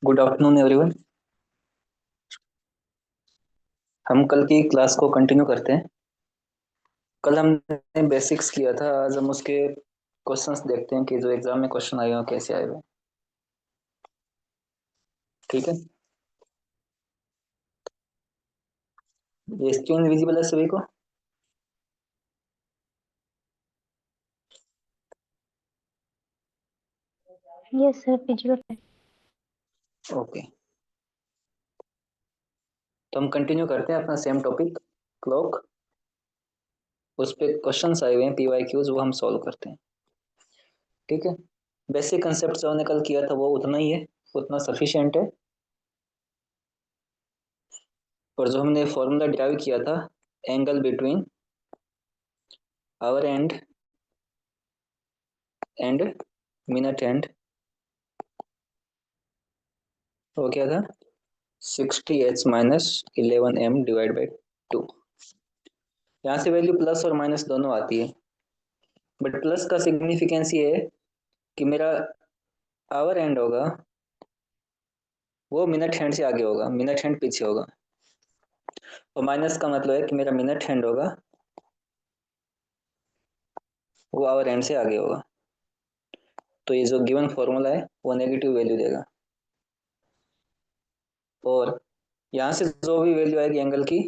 Good afternoon everyone. हम कल की क्लास को कंटिन्यू करते हैं। कल हमने बेसिक्स किया था, आज हम उसके क्वेश्चंस देखते हैं कि जो एग्जाम में क्वेश्चन आए हैं वो कैसे आए हुए हैं। ठीक है, ये स्क्रीन विजिबल है सभी को? यस सर, विजुअल है। ओके, तो हम कंटिन्यू करते हैं अपना सेम टॉपिक क्लॉक। उस पे क्वेश्चंस आए हुए हैं पी वाई क्यूज, वो हम सॉल्व करते हैं। ठीक है, बेसिक कंसेप्ट जो हमने कल किया था वो उतना ही है, उतना सफिशिएंट है। और जो हमने फॉर्मूला डिराइव किया था, angle between our and minute and, वो क्या था? 60h - 11m divide by 2। यहाँ से वैल्यू प्लस और माइनस दोनों आती है, बट प्लस का सिग्निफिकेंस ये है कि मेरा आवर एंड होगा वो मिनट हैंड से आगे होगा, मिनट हैंड पीछे होगा। और माइनस का मतलब है कि मेरा मिनट हैंड होगा वो आवर एंड से आगे होगा। तो ये जो गिवन फॉर्मूला है वो नेगेटिव वैल्यू देगा। और यहाँ से जो भी वैल्यू आएगी एंगल की,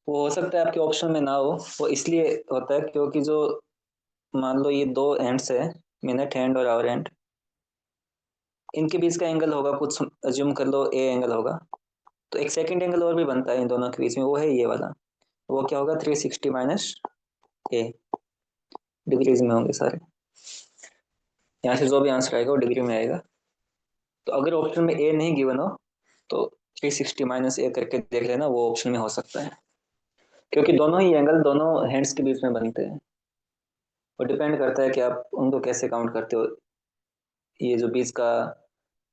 वो हो सकता है आपके ऑप्शन में ना हो। वो इसलिए होता है क्योंकि जो, मान लो ये दो एंड्स है, मिनट हैंड और आवर एंड, इनके बीच का एंगल होगा कुछ, अज्यूम कर लो ए एंगल होगा। तो एक सेकंड एंगल और भी बनता है इन दोनों के बीच में, वो है ये वाला। वो क्या होगा? 360 - ए, डिग्रीज में होंगे सारे। यहाँ से जो भी आंसर आएगा वो डिग्री में आएगा। तो अगर ऑप्शन में ए नहीं गिवन हो तो 360 - ए करके देख लेना, वो ऑप्शन में हो सकता है। क्योंकि दोनों ही एंगल दोनों हैंड्स के बीच में बनते हैं। वो डिपेंड करता है कि आप उनको कैसे काउंट करते हो। ये जो बीच का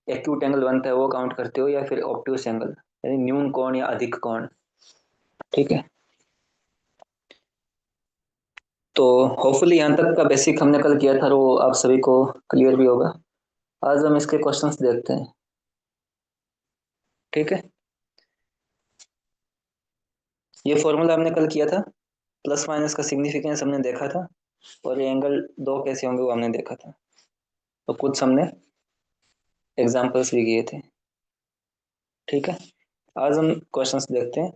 एक्यूट एंगल बनता है वो काउंट करते हो, या फिर ऑब्ट्यूस एंगल यानी न्यून कोण या अधिक कोण। ठीक है, तो होपफुली यहाँ तक का बेसिक हमने कल किया था वो आप सभी को क्लियर भी होगा। आज हम इसके क्वेश्चंस देखते हैं। ठीक है, ये फॉर्मूला हमने कल किया था, प्लस माइनस का सिग्निफिकेंस हमने देखा था, और ये एंगल दो कैसे होंगे वो हमने देखा था। तो कुछ हमने एग्जांपल्स भी किए थे। ठीक है, आज हम क्वेश्चंस देखते हैं।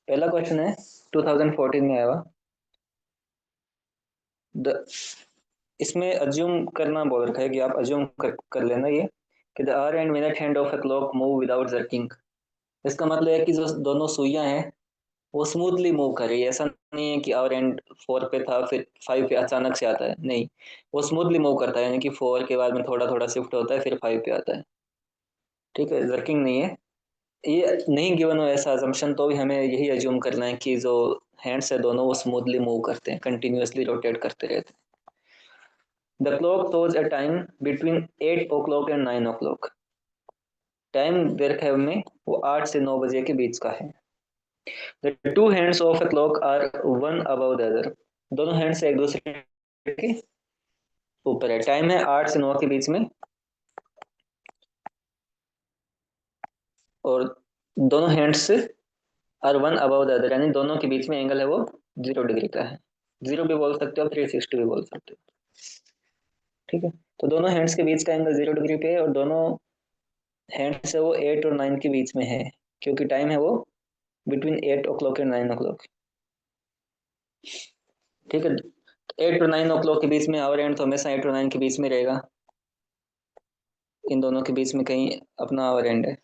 पहला क्वेश्चन है 2014 में आया हुआ। द इसमें अज्यूम करना बोल रखा है कि आप अज्यूम कर लेना ये कि the hour and minute hand of a clock move without jerking. इसका मतलब है कि जो दोनों सुइयां हैं वो स्मूथली मूव कर रही है। ऐसा नहीं है कि आवर एंड 4 पे था फिर 5 पे अचानक से आता है, नहीं, वो स्मूथली मूव करता है, यानी कि 4 के बाद में थोड़ा थोड़ा शिफ्ट होता है फिर 5 पे आता है। ठीक है, जर्किंग नहीं है। ये नहीं गिवन हो ऐसा अजम्पशन तो भी हमें यही अज्यूम करना है कि जो हैंड्स है दोनों वो स्मूथली मूव करते हैं, कंटिन्यूअसली रोटेट करते रहते हैं। The clock shows a time between 8 o'clock and 9 o'clock। Time दे रखा है हमें वो 8 से 9 बजे के बीच का है। The two hands of a clock are one above the other. दोनों हैंड्स एक दूसरे के ऊपर है। टाइम है 8 से 9 के बीच में, और दोनों hands are one above the other, यानी दोनों के बीच में एंगल है वो 0 डिग्री का है। 0 भी बोल सकते हो, 360 भी बोल सकते हो। ठीक है, तो दोनों हैंड्स के बीच का एंगल 0 डिग्री पे है, और दोनों हैंड्स है वो 8 और 9 के बीच में है, क्योंकि टाइम है वो बिटवीन 8 o'clock एंड 9 o'clock। ठीक है, 8 और 9 o'clock के बीच में आवर एंड तो हमेशा 8 और 9 के बीच में रहेगा। इन दोनों के बीच में कहीं अपना आवर एंड है,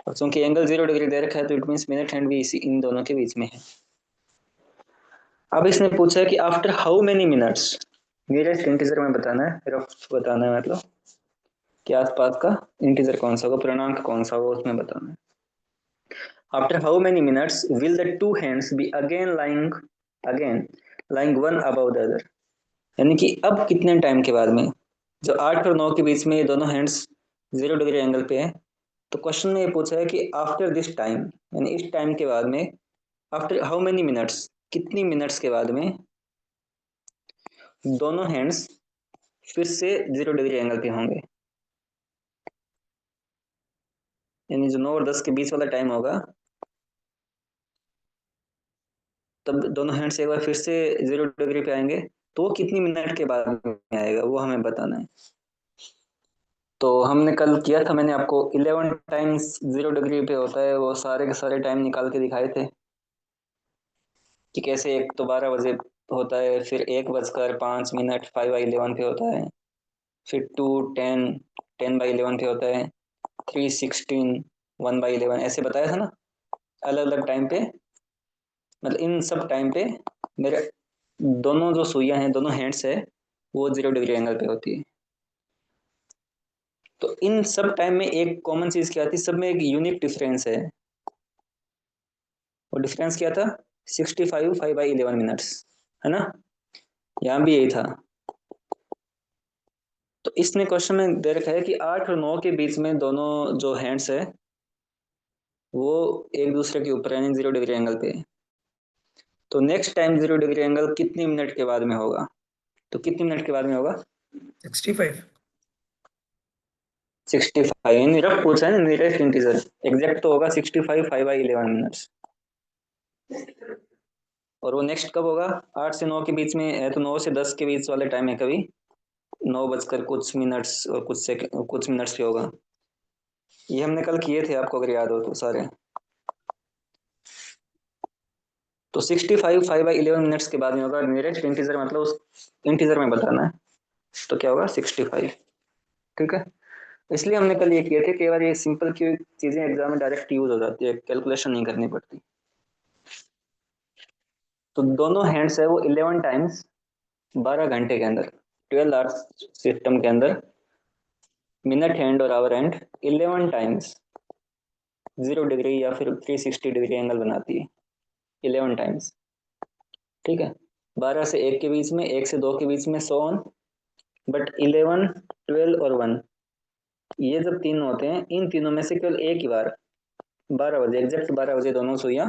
और चूंकि एंगल 0 डिग्री दे रखा है तो इट मीन मिनट हैंड भी इसी इन दोनों के बीच में है। अब इसने पूछा है कि after how many minutes, nearest integer में बताना है, रफ बताना है, मतलब कि आसपास का इंटीजर कौन सा होगा, पूर्णांक कौन सा होगा, उसमें बताना है। After how many minutes will the two hands be again lying one above the other. यानी कि अब कितने टाइम के बाद में, जो 8 और 9 के बीच में ये दोनों हैंड्स 0 डिग्री एंगल पे है, तो क्वेश्चन में ये पूछा है कि आफ्टर दिस टाइम, यानी इस टाइम के बाद में, आफ्टर हाउ मेनी मिनट्स, कितनी मिनट्स के बाद में दोनों हैंड्स फिर से 0 डिग्री एंगल पे होंगे। यानी जो 9 और 10 के बीच वाला टाइम होगा, तब दोनों हैंड्स एक बार फिर से 0 डिग्री पे आएंगे, तो वो कितनी मिनट के बाद में आएगा वो हमें बताना है। तो हमने कल किया था, मैंने आपको 11 टाइम्स 0 डिग्री पे होता है, वो सारे के सारे टाइम निकाल के दिखाए थे कि कैसे। एक तो 12 बजे होता है, फिर 1 बजकर 5 मिनट 5/11 पे होता है, फिर 2:10 10/11 पे होता है, 3:16 1/11, ऐसे बताया था ना अलग अलग टाइम पे। मतलब इन सब टाइम पे मेरे दोनों जो सुइयां हैं, दोनों हैंड्स है, वो 0 डिग्री एंगल पे होती है। तो इन सब टाइम में एक कॉमन चीज क्या थी, सब में एक यूनिक डिफरेंस है। और डिफरेंस क्या था? 65 5/11 मिनट्स, है ना? यहाँ भी यही था। तो इसने क्वेश्चन में दे रखा है कि 8 और 9 के बीच में दोनों जो हैंड्स है वो एक दूसरे के ऊपर यानी 0 डिग्री एंगल पे है। तो नेक्स्ट टाइम 0 डिग्री एंगल कितनी मिनट के बाद में होगा? तो कितनी मिनट के बाद में होगा? 65। 65, यानी रफ पूछा है ना, नियरेस्ट इंटीजर। एग्जैक्ट तो होगा 65 5/11 मिनट्स। और वो नेक्स्ट कब होगा? 8 से 9 के बीच में है, तो 9 से 10 के बीच वाले टाइम है कभी, 9 बजकर कुछ मिनट्स और कुछ मिनट्स पे होगा। ये हमने कल किए थे, आपको अगर याद हो तो सारे। तो 65 5/11 मिनट्स के बाद में होगा नियरेस्ट इंटीजर, मतलब उस इंटीजर में बताना है, तो क्या होगा? 65। ठीक है, इसलिए हमने कल ये किए थे, कई बार ये सिंपल की चीजें एग्जाम में डायरेक्ट यूज हो जाती है, कैलकुलेशन नहीं करनी पड़ती। तो दोनों हैंड्स है वो 11 टाइम्स 12 घंटे के अंदर, 12 आवर्स सिस्टम के अंदर, मिनट हैंड और आवर हैंड 11 टाइम्स 0 डिग्री या फिर 360 डिग्री एंगल बनाती है, 11 टाइम्स। ठीक है, 12 से 1 के बीच में, 1 से 2 के बीच में, सो ऑन। बट 11 12 और 1, ये जब तीन होते हैं, इन तीनों में से केवल एक ही बार 12 बजे, एग्जैक्ट 12 बजे दोनों सुइयां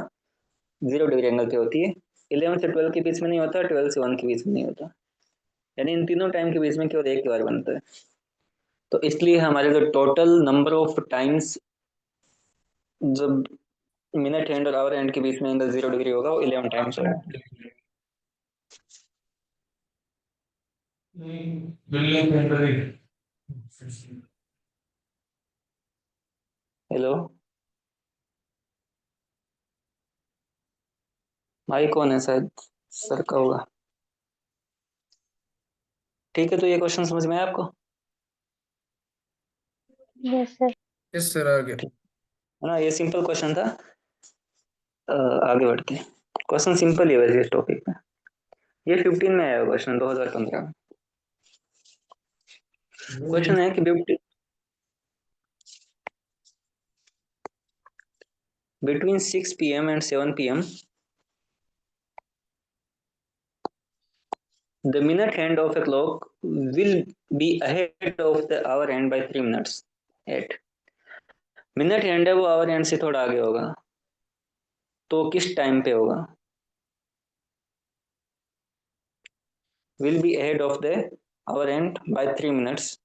0 डिग्री एंगल पे होती है। 11 से 12 के बीच में नहीं होता, 12 से 1 के बीच में नहीं होता, यानी इन तीनों टाइम के बीच में केवल एक ही बार बनता है। तो इसलिए हमारे जो टोटल नंबर ऑफ टाइम्स जब मिनट हैंड और आवर हैंड के बीच में एंगल 0 डिग्री होगा, वो 11 टाइम्स होगा। हेलो, भाई कौन है? शायद सर का होगा। ठीक है, तो ये क्वेश्चन समझ में आया आपको? Yes sir. यस सर, आ गया। ठीक है ना, ये सिंपल क्वेश्चन था। आगे बढ़ते हैं। क्वेश्चन सिंपल ही है वैसे इस टॉपिक पे। ये 15 में आया क्वेश्चन, 2015 में। क्वेश्चन है कि between 6 p.m. and 7 p.m. the minute hand of a clock will be ahead of the hour hand by 3 minutes. 8 minute hand है वो आवर हैंड से थोड़ा आगे होगा, तो किस टाइम पे होगा? Will be ahead of the hour hand by 3 minutes.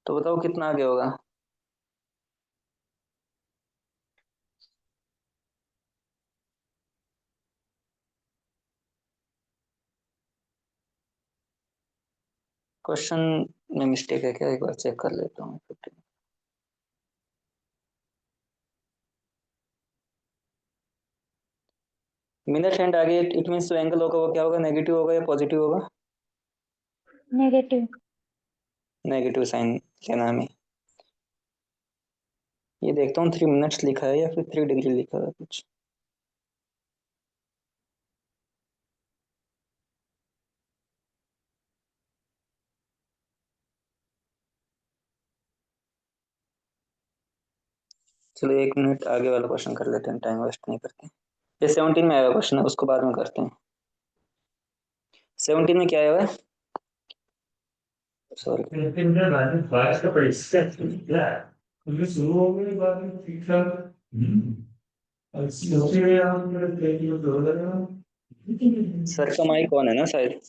तो बताओ कितना आगे होगा? क्वेश्चन में मिस्टेक है क्या? एक बार चेक कर लेता हूँ। मिनट हैंड आगे, इट मीन्स जो एंगल होगा वो क्या होगा? नेगेटिव होगा या पॉजिटिव होगा? नेगेटिव। नेगेटिव साइन लेना हमें। ये देखता हूँ 3 मिनट्स लिखा है या फिर 3 डिग्री लिखा है कुछ। चलो 1 मिनट आगे वाला क्वेश्चन कर लेते हैं, टाइम वेस्ट नहीं करते। ये 17 में आया क्वेश्चन है, उसको बाद में करते हैं। 17 में क्या आया हुआ है? सॉरी, बारिश का पैसा क्या है? उनके शुरू हो गई बात में ठीक ठाक। अच्छी होती है, आप मेरे देखिए तो हो जाएगा। सर का माइक कौन है ना शायद।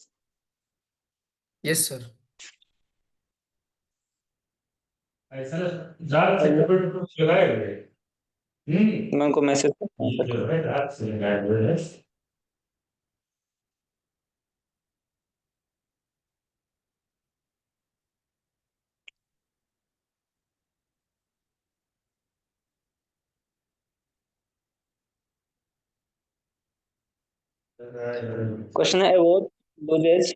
Yes sir. ऐसा रात से टुकड़े टुकड़े लगाए हुए। मैं उनको मैसेज करता हूँ ये सर जो को। है रात से लगाए हुए है। क्वेश्चन है about loses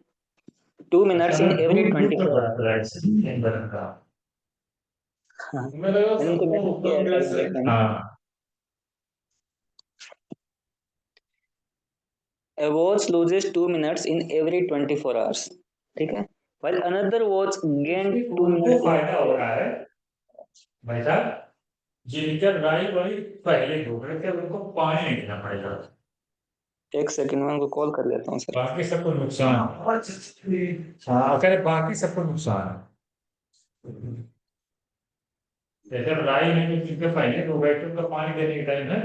2 minutes in every 24 hours। हाँ, मैंने उनको मैसेज किया है सर, वो देखेंगे। हाँ A watch loses 2 minutes in every 24 hours, ठीक है, while another watch gain 2 उनको minutes in फायदा हो every। रहा है भाई साहब, जिनका राई वाई पहले धो रहे थे उनको पानी नहीं देना पड़ेगा। एक सेकंड में उनको कॉल कर लेता हूँ सर। बाकी सबको नुकसान। हाँ अगर बाकी सबको नुकसान है। जैसे राई में जो जिनके पहले धो गए थे उनका पानी देने का टाइम है।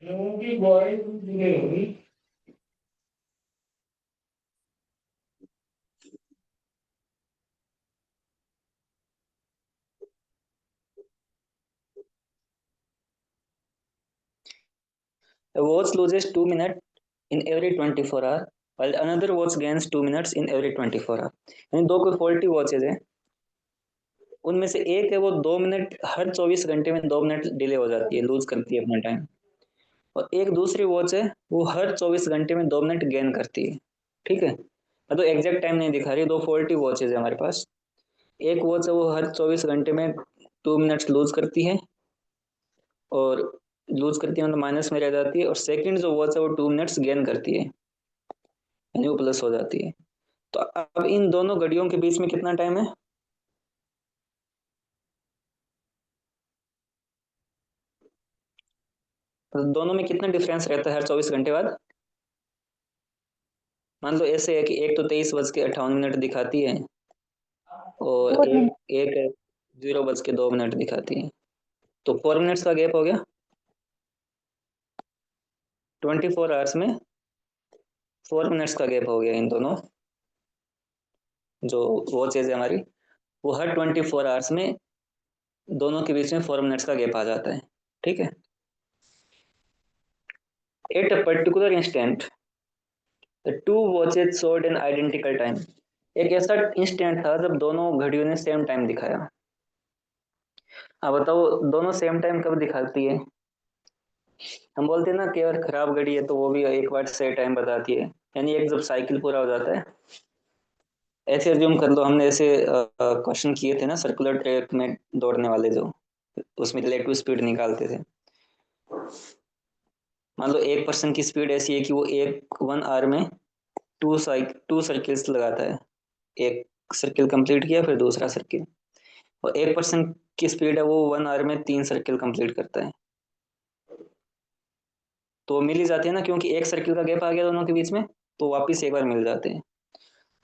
लोगों की बॉडी डिले होगी। A watch loses 2 minutes in every 24 hours, while another watch gains 2 minutes in every 24 hours। यानी दो कोई फॉल्टी वॉचेज हैं, उनमें से एक है वो 2 मिनट हर 24 घंटे में 2 मिनट डिले हो जाती है, लूज करती है अपना टाइम। और एक दूसरी वॉच है वो हर 24 घंटे में 2 मिनट गेन करती है, ठीक है। मैं तो एग्जैक्ट टाइम नहीं दिखा रही, दो फॉल्टी वॉचेज है हमारे पास। एक वॉच है वो हर 24 घंटे में 2 मिनट्स लूज करती है, और लूज करती है मतलब माइनस में रह जाती है। और सेकंड जो वॉच है वो 2 मिनट्स गेन करती है, यानी वो प्लस हो जाती है। तो अब इन दोनों घड़ियों के बीच में कितना टाइम है? तो दोनों में कितना डिफरेंस रहता है हर 24 घंटे बाद? मान लो ऐसे है कि एक तो 23:58 दिखाती है, और 4 minutes। एक 0:02 दिखाती है। तो 4 मिनट्स का गैप हो गया। 24 आवर्स में 4 मिनट्स का गैप हो गया इन दोनों जो वॉचेज है हमारी, वो हर 24 आवर्स में दोनों के बीच में 4 मिनट्स का गैप आ जाता है, ठीक है। At a particular instant the two watches showed an identical time. एक ऐसा इंस्टेंट था जब दोनों घड़ियों ने सेम टाइम दिखाया। अब बताओ दोनों सेम टाइम कब दिखाती है? हम बोलते हैं ना कि अगर खराब घड़ी है तो वो भी एक बार सही टाइम बताती है, यानी एक जब साइकिल पूरा हो जाता है। ऐसे अज्यूम कर लो, हमने ऐसे क्वेश्चन किए थे ना सर्कुलर ट्रैक में दौड़ने वाले, जो उसमें रिलेटिव स्पीड निकालते थे। मान लो एक पर्सन की स्पीड ऐसी है कि वो एक 1 आवर में टू सर्किल्स लगाता है। एक सर्किल कंप्लीट किया, फिर दूसरा सर्किल। और एक पर्सन की स्पीड है वो 1 आवर में 3 सर्किल कंप्लीट करता है। तो मिल ही जाते हैं ना, क्योंकि एक सर्किल का गैप आ गया दोनों के बीच में, तो वापिस एक बार मिल जाते हैं।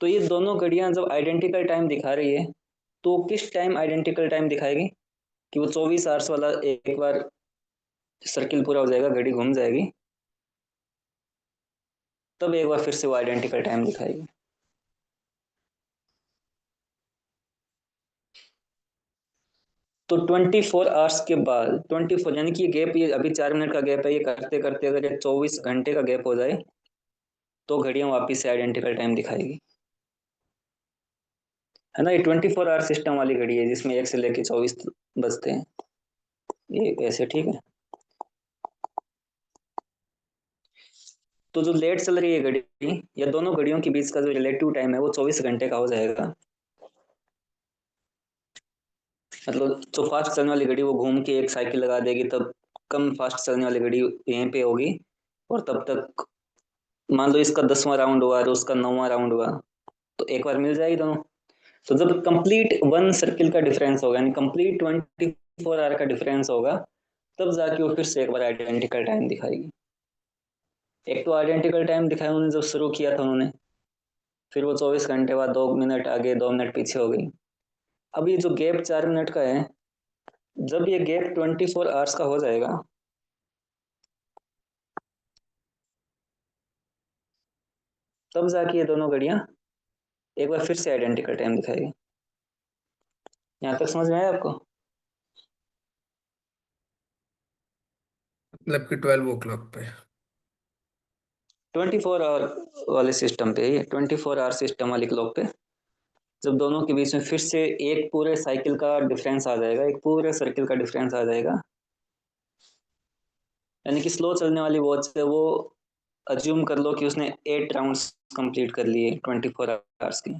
तो ये दोनों घड़ियां जब आइडेंटिकल टाइम दिखा रही है, तो किस टाइम आइडेंटिकल टाइम दिखाएगी? कि वो 24 आवर्स वाला एक बार सर्किल पूरा हो जाएगा, घड़ी घूम जाएगी, तब एक बार फिर से वो आइडेंटिकल टाइम दिखाएगी। तो 24 आवर्स के बाद 24 यानी कि ये गैप, ये अभी 4 मिनट का गैप है, ये करते करते अगर ये 24 घंटे का गैप हो जाए तो घड़ियां वापिस से आइडेंटिकल टाइम दिखाएगी, है ना। ये 24 आवर सिस्टम वाली घड़ी है जिसमें 1 से लेके 24 बजते हैं, ये ऐसे, ठीक है। तो जो लेट चल रही है घड़ी, या दोनों घड़ियों के बीच का जो रिलेटिव टाइम है वो 24 घंटे का हो जाएगा। मतलब जो फास्ट चलने वाली घड़ी वो घूम के एक साइकिल लगा देगी, तब कम फास्ट चलने वाली घड़ी यहीं पे होगी, और तब तक मान लो इसका 10वां राउंड हुआ और उसका 9वां राउंड हुआ, तो एक बार मिल जाएगी दोनों। तो जब कंप्लीट 1 सर्किल का डिफरेंस होगा, यानी कंप्लीट 24 आवर का डिफरेंस होगा, तब जाके वो फिर से एक बार आइडेंटिकल टाइम दिखाएगी। एक तो आइडेंटिकल टाइम दिखाया उन्होंने जब शुरू किया था उन्होंने, फिर वो 24 घंटे बाद 2 मिनट आगे 2 मिनट पीछे हो गई। अब ये जो गैप 4 मिनट का है, जब ये गैप 24 आवर्स का हो जाएगा, तब जाके ये दोनों घड़ियां एक बार फिर से आइडेंटिकल टाइम दिखाएगी। यहाँ तक समझ में आया आपको? मतलब कि 12 o'clock पे। 24 आवर वाले सिस्टम पे, ये 24 आवर सिस्टम वाली क्लॉक पे जब दोनों के बीच में फिर से एक पूरे साइकिल का डिफरेंस आ जाएगा, एक पूरे सर्किल का डिफरेंस आ जाएगा, यानी कि स्लो चलने वाली वॉच है वो, अज्यूम कर लो कि उसने 8 राउंड्स कंप्लीट कर लिए 24 आवर्स की,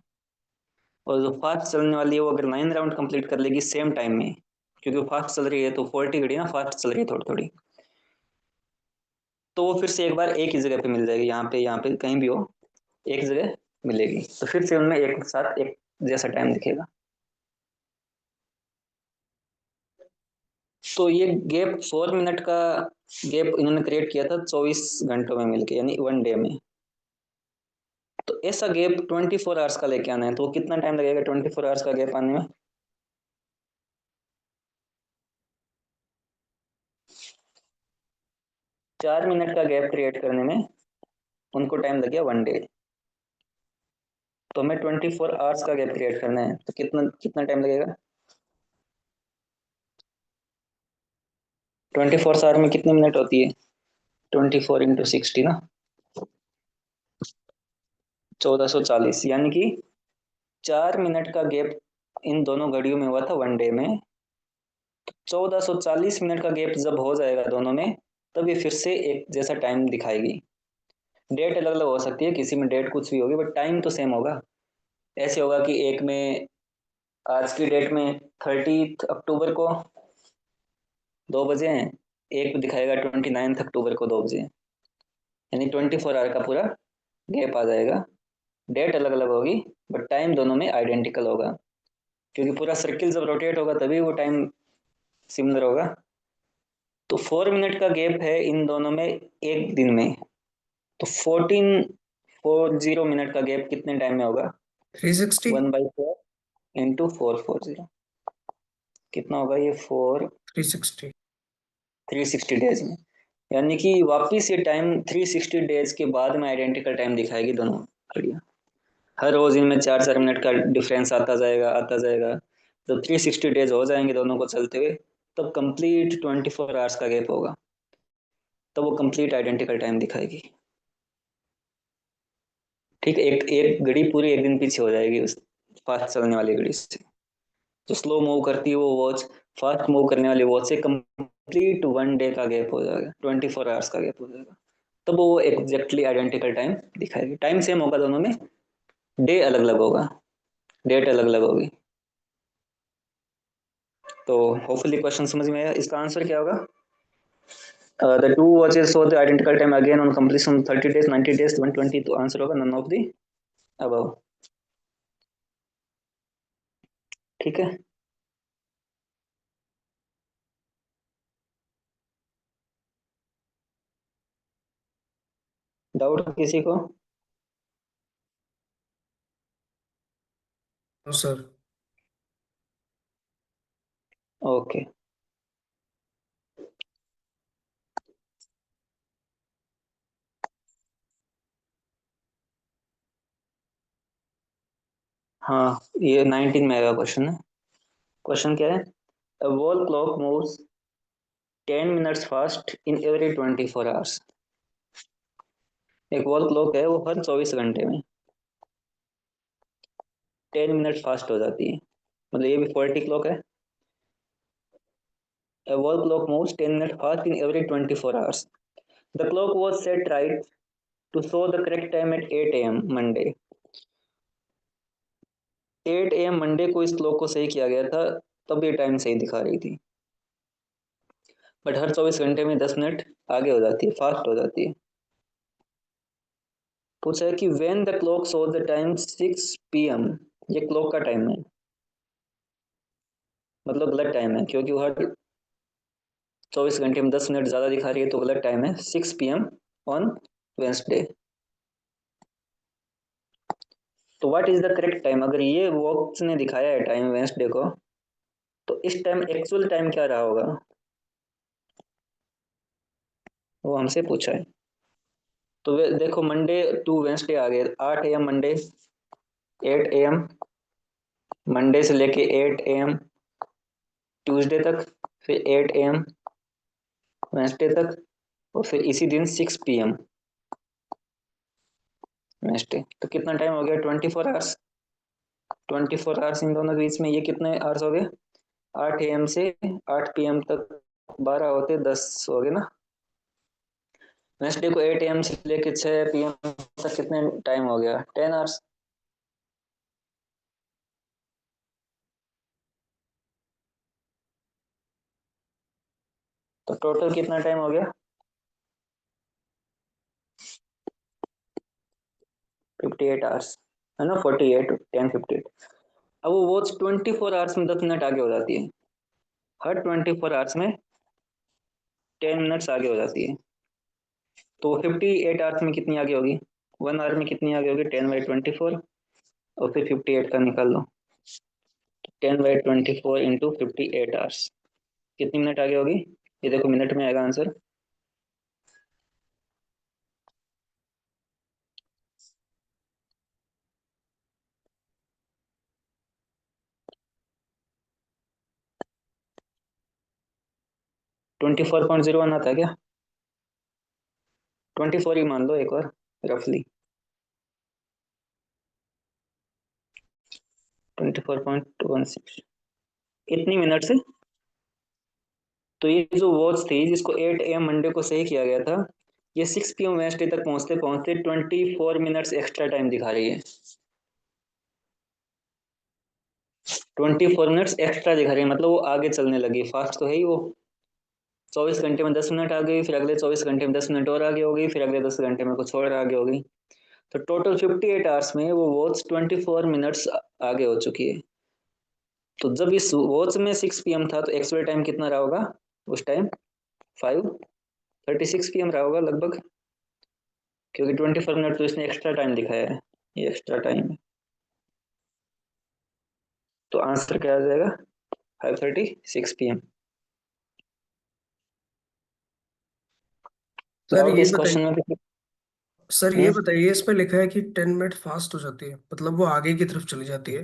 और जो फास्ट चलने वाली है वो अगर 9 राउंड कंप्लीट कर लेगी सेम टाइम में, क्योंकि वो फास्ट चल रही है तो 40 घड़ी ना फास्ट चल रही है थोड़ी थोड़ी, तो वो फिर से एक बार एक ही जगह पे मिल जाएगी, यहाँ पे कहीं भी हो एक जगह मिलेगी, तो फिर से उनमें एक साथ एक जैसा टाइम दिखेगा। तो ये गैप 4 मिनट का गैप इन्होंने क्रिएट किया था 24 घंटों में मिलके, यानी 1 डे में। तो ऐसा गैप 24 आवर्स का लेके आना है, तो कितना टाइम लगेगा 24 आवर्स का गैप आने में? 4 मिनट का गैप क्रिएट करने में उनको टाइम लग गया 1 डे। तो हमें 24 आवर्स का गैप क्रिएट करना है, तो कितना कितना टाइम लगेगा? 24 आवर में कितनी मिनट होती है? 24 × 60 ना, 1440, यानी कि 4 मिनट का गैप इन दोनों घड़ियों में हुआ था 1 डे में। 1440 मिनट का गैप जब हो जाएगा दोनों में, तब ये फिर से एक जैसा टाइम दिखाएगी। डेट अलग अलग हो सकती है, किसी में डेट कुछ भी होगी बट टाइम तो सेम होगा। ऐसे होगा कि एक में आज की डेट में 30 अक्टूबर को 2 बजे हैं, एक दिखाएगा 29 अक्टूबर को 2 बजे, यानी 24 आवर का पूरा गैप आ जाएगा। डेट अलग अलग होगी बट टाइम दोनों में आइडेंटिकल होगा, क्योंकि पूरा सर्किल जब रोटेट होगा तभी वो टाइम सिमिलर होगा। तो 4 मिनट का गैप है इन दोनों में एक दिन में, तो 1440 मिनट का गैप कितने टाइम में होगा? 360। 1/4 इंटू 440, कितना होगा ये? 360। 360 डेज में, यानी कि वापिस ये टाइम 360 डेज के बाद में आइडेंटिकल टाइम दिखाएगी दोनों घड़ियाँ। हर रोज इनमें 4-4 मिनट का डिफरेंस आता जाएगा आता जाएगा। जब 360 डेज हो जाएंगे दोनों को चलते हुए, तब कंप्लीट 24 आवर्स का गैप होगा, तब वो कंप्लीट आइडेंटिकल टाइम दिखाएगी। ठीक है, एक एक घड़ी पूरी एक दिन पीछे हो जाएगी उस फास्ट चलने वाली घड़ी से। जो स्लो मूव करती है वो वॉच फास्ट मूव करने वाली वॉच से कंप्लीट 1 डे का गैप हो जाएगा, 24 आवर्स का गैप हो जाएगा, तब वो एग्जैक्टली आइडेंटिकल टाइम दिखाएगी। टाइम सेम होगा दोनों में, डे अलग अलग होगा, डेट अलग अलग होगी। तो होपफुली क्वेश्चन समझ में आया। इसका आंसर क्या होगा? The two watches show the identical time again on completion 30 days 90 days 120, तो आंसर होगा नन ऑफ द अबव। ठीक है, डाउट किसी को? No sir. ओके, हाँ ये 19 में आएगा क्वेश्चन है। क्वेश्चन क्या है? A wall clock moves 10 minutes fast in every 24 hours। एक वॉल क्लॉक है वो हर 24 घंटे में 10 मिनट फास्ट हो जाती है, मतलब ये भी 40 क्लॉक है। A wall clock moves 10 minutes fast in every 24 hours। The clock was set right to show the correct time at 8 a.m. Monday। 8 a.m. Monday को इस क्लॉक को सही किया गया था, तब ये टाइम सही दिखा रही थी, बट हर 24 घंटे में 10 मिनट आगे हो जाती है, फास्ट हो जाती है। पूछा है कि when the clock show the time 6 p.m, ये क्लॉक का टाइम है, मतलब गलत टाइम है, क्योंकि वो हर 24 घंटे में 10 मिनट ज्यादा दिखा रही है, तो गलत टाइम है 6 p.m ऑन वेंसडे। तो what is the correct time? अगर ये वॉच ने दिखाया है टाइम वेंसडे को, तो इस टाइम एक्चुअल टाइम क्या रहा होगा, वो हमसे पूछा है। तो वे देखो मंडे टू वेंसडे आ गए, 8 AM मंडे, 8 AM मंडे से लेके 8 AM ट्यूसडे तक, फिर 8 AM वेंसडे तक, और फिर इसी दिन 6 PM वेंसडे। तो कितना टाइम हो गया? 24 आवर्स। 24 आवर्स इन दोनों के बीच में ये कितने आवर्स हो गए? 8 AM से 8 PM तक 12 होते 10 हो गए ना। वेंसडे को 8 AM से लेके 6 PM तक कितने टाइम हो गया? 10 आवर्स। तो टोटल कितना टाइम हो गया? 58 आवर्स, है ना। 48 10 58। अब वो वॉच 24 आवर्स में 10 मिनट आगे हो जाती है, हर 24 आवर्स में 10 मिनट्स आगे हो जाती है। तो 58 आवर्स में कितनी आगे होगी? 1 आवर में कितनी आगे होगी? 10/24, और फिर 58 का निकाल लो। 10/24 इंटू 58 आवर्स कितनी मिनट आगे होगी? ये देखो मिनट में आएगा आंसर। 24.01 आता है क्या? 24 ही मान लो एक और, रफली 24.16 इतनी मिनट से। तो ये जो वॉच थी जिसको 8 AM मंडे को सही किया गया था, ये 6 PM वेंसडे तक पहुंचते पहुंचते 24 मिनट्स एक्स्ट्रा टाइम दिखा रही है। 24 मिनट्स एक्स्ट्रा दिखा रही है, मतलब वो आगे चलने लगी। फास्ट तो है ही वो। 24 घंटे में 10 मिनट आ गई, फिर अगले 24 घंटे में 10 मिनट और आगे हो गई, फिर अगले 10 घंटे में कुछ और आगे हो गई। तो टोटल 58 आवर्स में वो वॉच 24 मिनट्स आगे हो चुकी है। तो जब इस वॉच में 6 PM था तो एक्चुअल टाइम कितना रहा होगा उस टाइम? 5:36 PM रहा होगा लगभग, क्योंकि 24 मिनट तो इसने एक्स्ट्रा टाइम दिखाया है, ये एक्स्ट्रा टाइम है। तो आंसर क्या आ जाएगा? 5:36 PM। सर डाउट ये इस क्वेश्चन बताइए, में भी? सर ये बताइए, इसमें लिखा है कि 10 मिनट फास्ट हो जाती है, मतलब वो आगे की तरफ चली जाती है।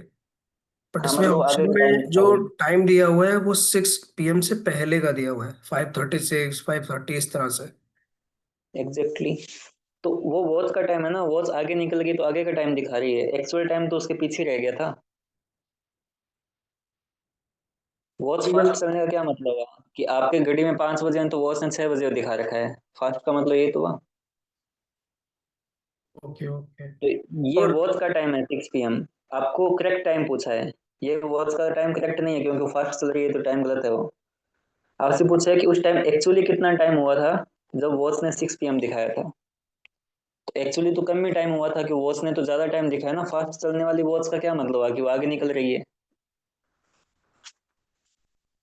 बट हाँ इसमें मतलब आगे ऑप्शन का टाइम में दिखा जो रही है। टाइम दिया हुआ है वो 6 PM से पहले का दिया हुआ है, 5:36, 5:30 इस तरह से। एग्जैक्टली तो वो वॉच का टाइम है ना, वॉच आगे निकल गई तो आगे का टाइम दिखा रही है, एक्चुअल टाइम तो उसके पीछे रह गया था। वॉच फास्ट चलने का क्या मतलब है कि आपके घड़ी में 5 बजे हैं तो वॉच ने 6 बजे दिखा रखा है, फास्ट का मतलब ये तो हुआ। Okay okay. तो ये और वॉच का टाइम है 6 PM। आपको करेक्ट टाइम पूछा है, ये वॉच का टाइम करेक्ट नहीं है क्योंकि फास्ट चल रही है तो टाइम गलत है वो। आपसे पूछा है कि उस टाइम एक्चुअली कितना टाइम हुआ था जब वॉच ने 6 PM दिखाया था। तो एक्चुअली तो कम ही टाइम हुआ था कि वॉच ने तो ज्यादा टाइम दिखाया ना। फास्ट चलने वाली वॉच का क्या मतलब है कि वो आगे निकल रही है।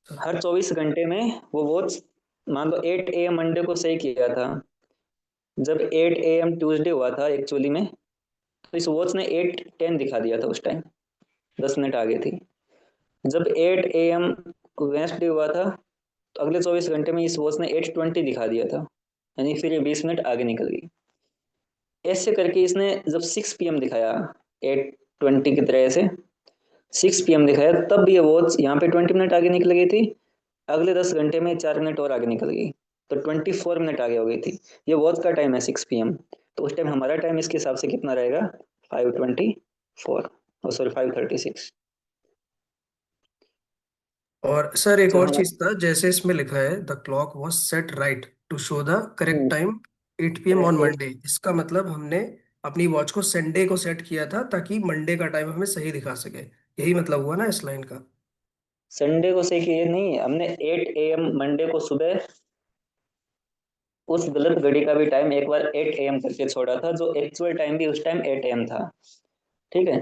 हर 24 घंटे में वो वॉच, मान लो 8 AM मंडे को सही किया था, जब 8 AM ट्यूसडे हुआ था एक्चुअली में, तो इस वॉच ने 8:10 दिखा दिया था उस टाइम, 10 मिनट आगे थी। जब 8 AM वेंसडे हुआ था तो अगले 24 घंटे में इस वॉच ने 8:20 दिखा दिया था, यानी फिर ये 20 मिनट आगे निकल गई। ऐसे करके इसने जब 6 PM दिखाया, 8:20 की तरह से 6 PM दिखाया, तब ये वॉच यहाँ पे 20 मिनट आगे निकल गई थी। अगले 10 घंटे में 4 मिनट और आगे निकल गई, तो 24 मिनट आगे हो गई थी। ये वॉच का टाइम है 6 PM। तो उस टाइम हमारा टाइम इसके हिसाब से कितना रहेगा? 5:24, सॉरी 5:36। और सर एक तो और हम चीज था, जैसे इसमें लिखा है the clock was set right to show the correct time 8 PM on correct, Monday. इसका मतलब हमने अपनी वॉच को संडे को सेट किया था ताकि मंडे का टाइम हमें सही दिखा सके। यही मतलब हुआ ना इस लाइन का। संडे को सही किए नहीं हमने, 8 AM मंडे को सुबह उस गलत घड़ी का भी टाइम एक बार 8 AM करके छोड़ा था, जो एक्चुअल टाइम भी उस टाइम 8 AM था। ठीक है,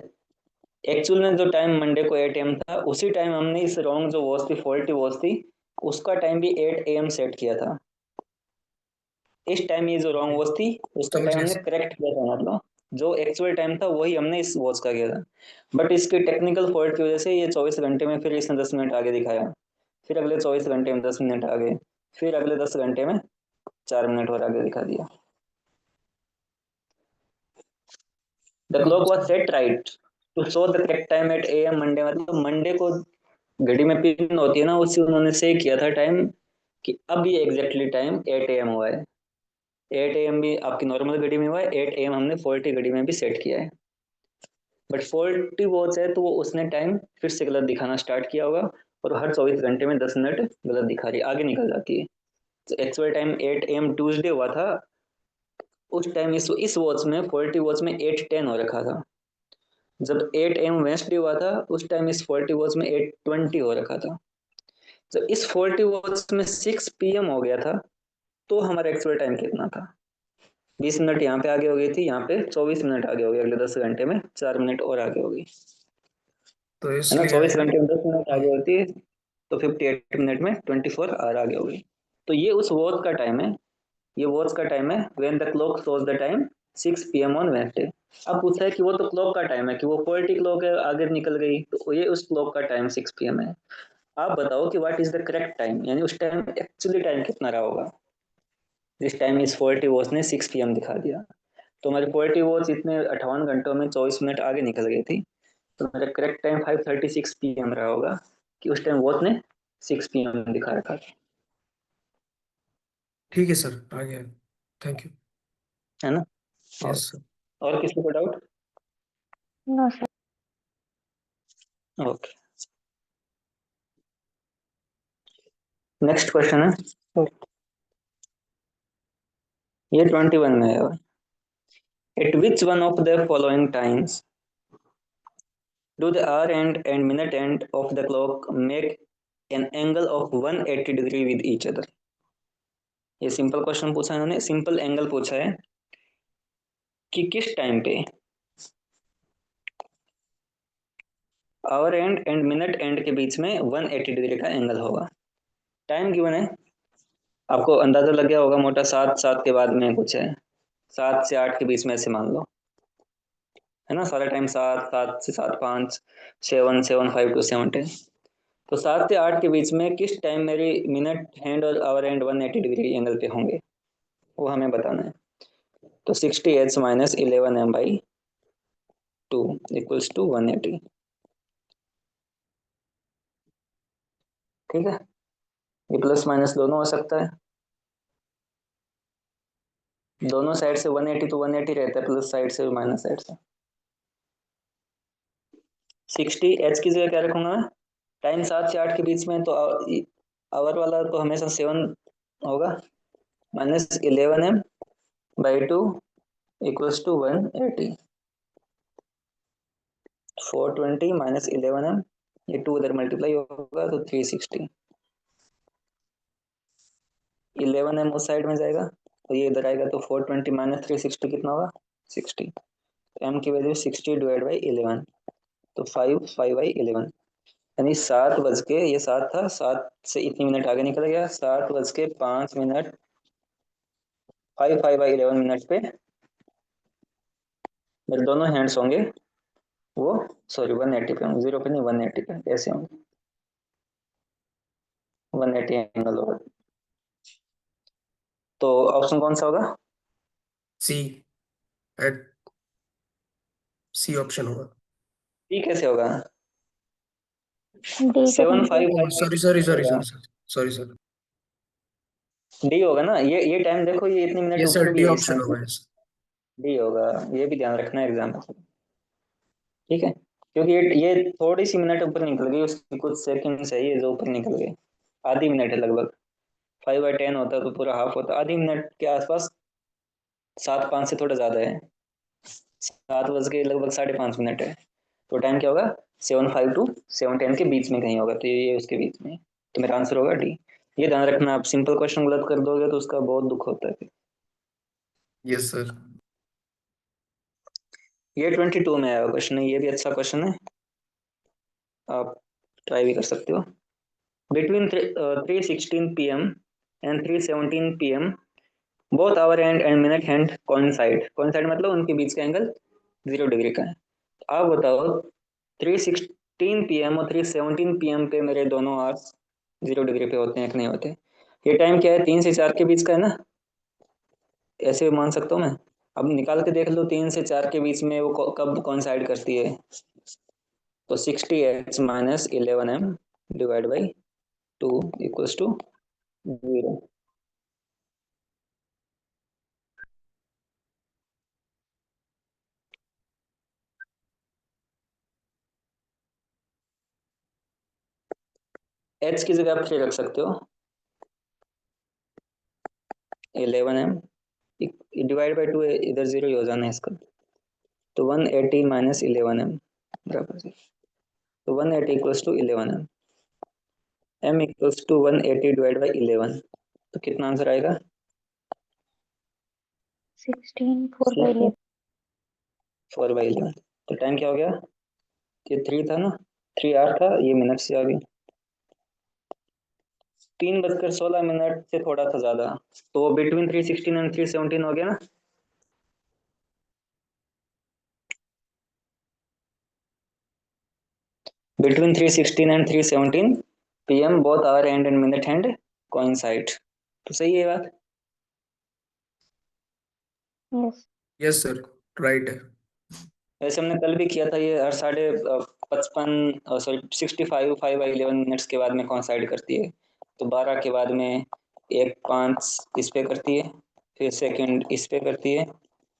एक्चुअल में जो टाइम मंडे को 8 AM था, उसी टाइम हमने इस रॉन्ग जो वॉच थी, फॉल्टी वॉच थी, उसका टाइम भी 8 AM सेट किया था। इस टाइम ये जो रॉन्ग ओके, वॉच थी उसका टाइम समझिए हमने सर। करेक्ट किया था, मतलब जो एक्चुअल टाइम था वही हमने इस वॉच का किया था। बट इसके टेक्निकल फॉल्ट की वजह से ये 24 घंटे में फिर इसने 10 मिनट आगे दिखाया, फिर अगले 24 घंटे में 10 मिनट आगे, फिर अगले 10 घंटे में 4 मिनट और आगे दिखा दिया। The clock was set right to show the correct time eight AM Monday, मतलब मंडे को घड़ी में पिन होती है ना, उससे उन्होंने से किया था टाइम कि अब ये एग्जैक्टली टाइम 8 AM हुआ है। 8 AM भी आपकी नॉर्मल घड़ी में हुआ है, 8 AM हमने फॉल्टी घड़ी में भी सेट किया है। बट फॉल्टी वॉच है तो वो उसने टाइम फिर से गलत दिखाना स्टार्ट किया होगा, और हर 24 घंटे में 10 मिनट गलत दिखा रही है, आगे निकल जाती है। तो एक्चुअल टाइम 8 AM ट्यूसडे हुआ था, उस टाइम इस वॉच में फॉल्टी वॉच में 8:10 हो रखा था। जब 8 AM वेंसडे हुआ था उस टाइम इस फॉल्टी वॉच में 8:20 हो रखा था। जब इस फॉल्टी वॉच में 6 PM हो गया था तो हमारा एक्चुअल टाइम कितना था? 20 मिनट यहाँ पे आगे हो गई थी, यहाँ पे 24 मिनट आगे हो गई, अगले 10 घंटे में 4 मिनट और आगे हो गई, तो है ना। इसलिए 24 आएगा। घंटे में 10 मिनट आगे होती है तो 58 मिनट में 24 आवर आगे हो गई। तो ये उस वॉच का टाइम है, ये वॉच का टाइम है when the clock shows the time 6 PM on Wednesday. अब पूछा है कि वो तो क्लॉक का टाइम है, कि वो क्वालिटी क्लॉक है आगे निकल गई, तो ये उस क्लॉक का टाइम 6 PM है। आप बताओ कि what is the correct time, यानी उस टाइम एक्चुअली टाइम कितना रहा होगा। जिस टाइम इस 40 वॉच ने 6 PM दिखा दिया, तो हमारी 40 वॉच इतने 58 घंटों में 24 मिनट आगे निकल गई थी, तो मेरा करेक्ट टाइम 5:36 PM रहा होगा, कि उस टाइम वॉच ने 6 PM दिखा रखा था, ठीक है सर, आ गया। Thank you. है ना। यस और सर। और किसी को doubt? No sir. Okay, next question है, ये 21 में है। At which one of the following times do the hour hand and minute hand of the clock make an angle of 180 degree with each other. ये simple question पूछा है इन्होंने, simple angle पूछा है कि किस टाइम पे आवर एंड मिनट एंड के बीच में 180 डिग्री का एंगल होगा। टाइम गिवन है, आपको अंदाजा लग गया होगा मोटा, 7 के बाद में कुछ है, 7 से 8 के बीच में ऐसे मान लो, है ना। सारा टाइम 7 से 7 5 7 7 5 to 7 10, तो 7 से 8 के बीच में किस टाइम मेरी मिनट हैंड और आवर हैंड 180 डिग्री एंगल पे होंगे, वो हमें बताना है। तो 60H minus 11M/2 equals to 180। ठीक है, ये प्लस माइनस दोनों हो सकता है, दोनों साइड से 180 तो 180 रहता है, प्लस साइड से माइनस साइड से। 60H की जगह क्या रखूंगा मैं? टाइम 7 से 8 के बीच में, तो आवर वाला तो हमेशा 7 होगा, minus 11M/2 equals to 180। 420 minus 11M, ये 2 इधर मल्टीप्लाई होगा तो 360। 11M उस साइड में जाएगा तो ये इधर आएगा, तो 420 माइनस 360 कितना होगा? 60। M की वैल्यू 60 डिवाइड बाई 11, तो 5/11, यानी 7 बज के, ये 7 था, 7 से इतनी मिनट आगे निकल गया, 7 बज के 5 मिनट, 5/11 पे मेरे दोनों हैंड्स होंगे, वो सॉरी 180 पे होंगे, 0 पे नहीं, 180 पे ऐसे होंगे, 180 एंगल होगा। तो ऑप्शन कौन सा होगा? सी, एट सी ऑप्शन होगा। डी कैसे होगा? डी को seven complete. Five O five sorry sorry sorry होगा, sorry sorry sorry sir. D होगा ना। ये टाइम देखो, ये इतनी मिनट ये सर ऊपर भी डी है इसमें, ऑप्शन होगा यस। डी होगा, ये भी ध्यान रखना एग्जाम में। ठीक है, क्योंकि ये थोड़ी सी मिनट ऊपर निकल गई, उसकी कुछ सेकंड है ये जो ऊपर निकल गए, आधी मिनट है लगभग। 5/10 होता तो पूरा हाफ होता, आधी मिनट के आसपास, 7:05 से थोड़ा ज्यादा है, 7 बज के लगभग 5:30 मिनट है, तो टाइम क्या होगा? 7:05 to 7:10 के बीच में कहीं होगा, तो ये उसके बीच में, तो मेरा आंसर होगा डी। ये ध्यान रखना, आप सिंपल क्वेश्चन गलत कर दोगे तो उसका बहुत दुख होता है फिर। Yes sir. ये 22 में आया क्वेश्चन है, ये भी अच्छा क्वेश्चन है, आप ट्राई भी कर सकते हो। Between 3:16 PM and 3:17 PM both our and minute hand coincide मतलब उनके बीच का एंगल 0 डिग्री का है। आप बताओ 3:16 PM और 3:17 PM पे मेरे दोनों आवर्स 0 डिग्री पे होते हैं कि नहीं होते? ये टाइम क्या है? 3 से 4 के बीच का है ना, ऐसे मान सकता हूँ मैं। अब निकाल के देख लो 3 से 4 के बीच में वो कब कॉइंसाइड करती है। तो 60h minus 11m divide by 2 equals to 0। h की जगह आप 3 रख सकते हो, 11m डिवाइड बाई 2, इधर 0 ही हो जाना है इसका। तो 180 माइनस 11m बराबर 0। तो 180 equals to 11m, m equals to 180 divide by 11। तो कितना आंसर आएगा? 16 4/11। 4/11। तो टाइम क्या हो गया? ये 3 था ना, 3 आवर था, ये मिनट से आ गई। 3:16 से थोड़ा सा ज्यादा, तो वो बिटवीन 316 एंड 317 हो गया ना। Between 316 and 317 PM both our hand and minute hand coincide. तो सही है बात। यस। यस सर, राइट है। वैसे हमने कल भी किया था, ये हर 55 सॉरी 65 5/11 मिनट्स के बाद में कोइंसाइड करती है। तो 12 के बाद में 1 5 इस पे करती है, फिर सेकंड इस पे करती है,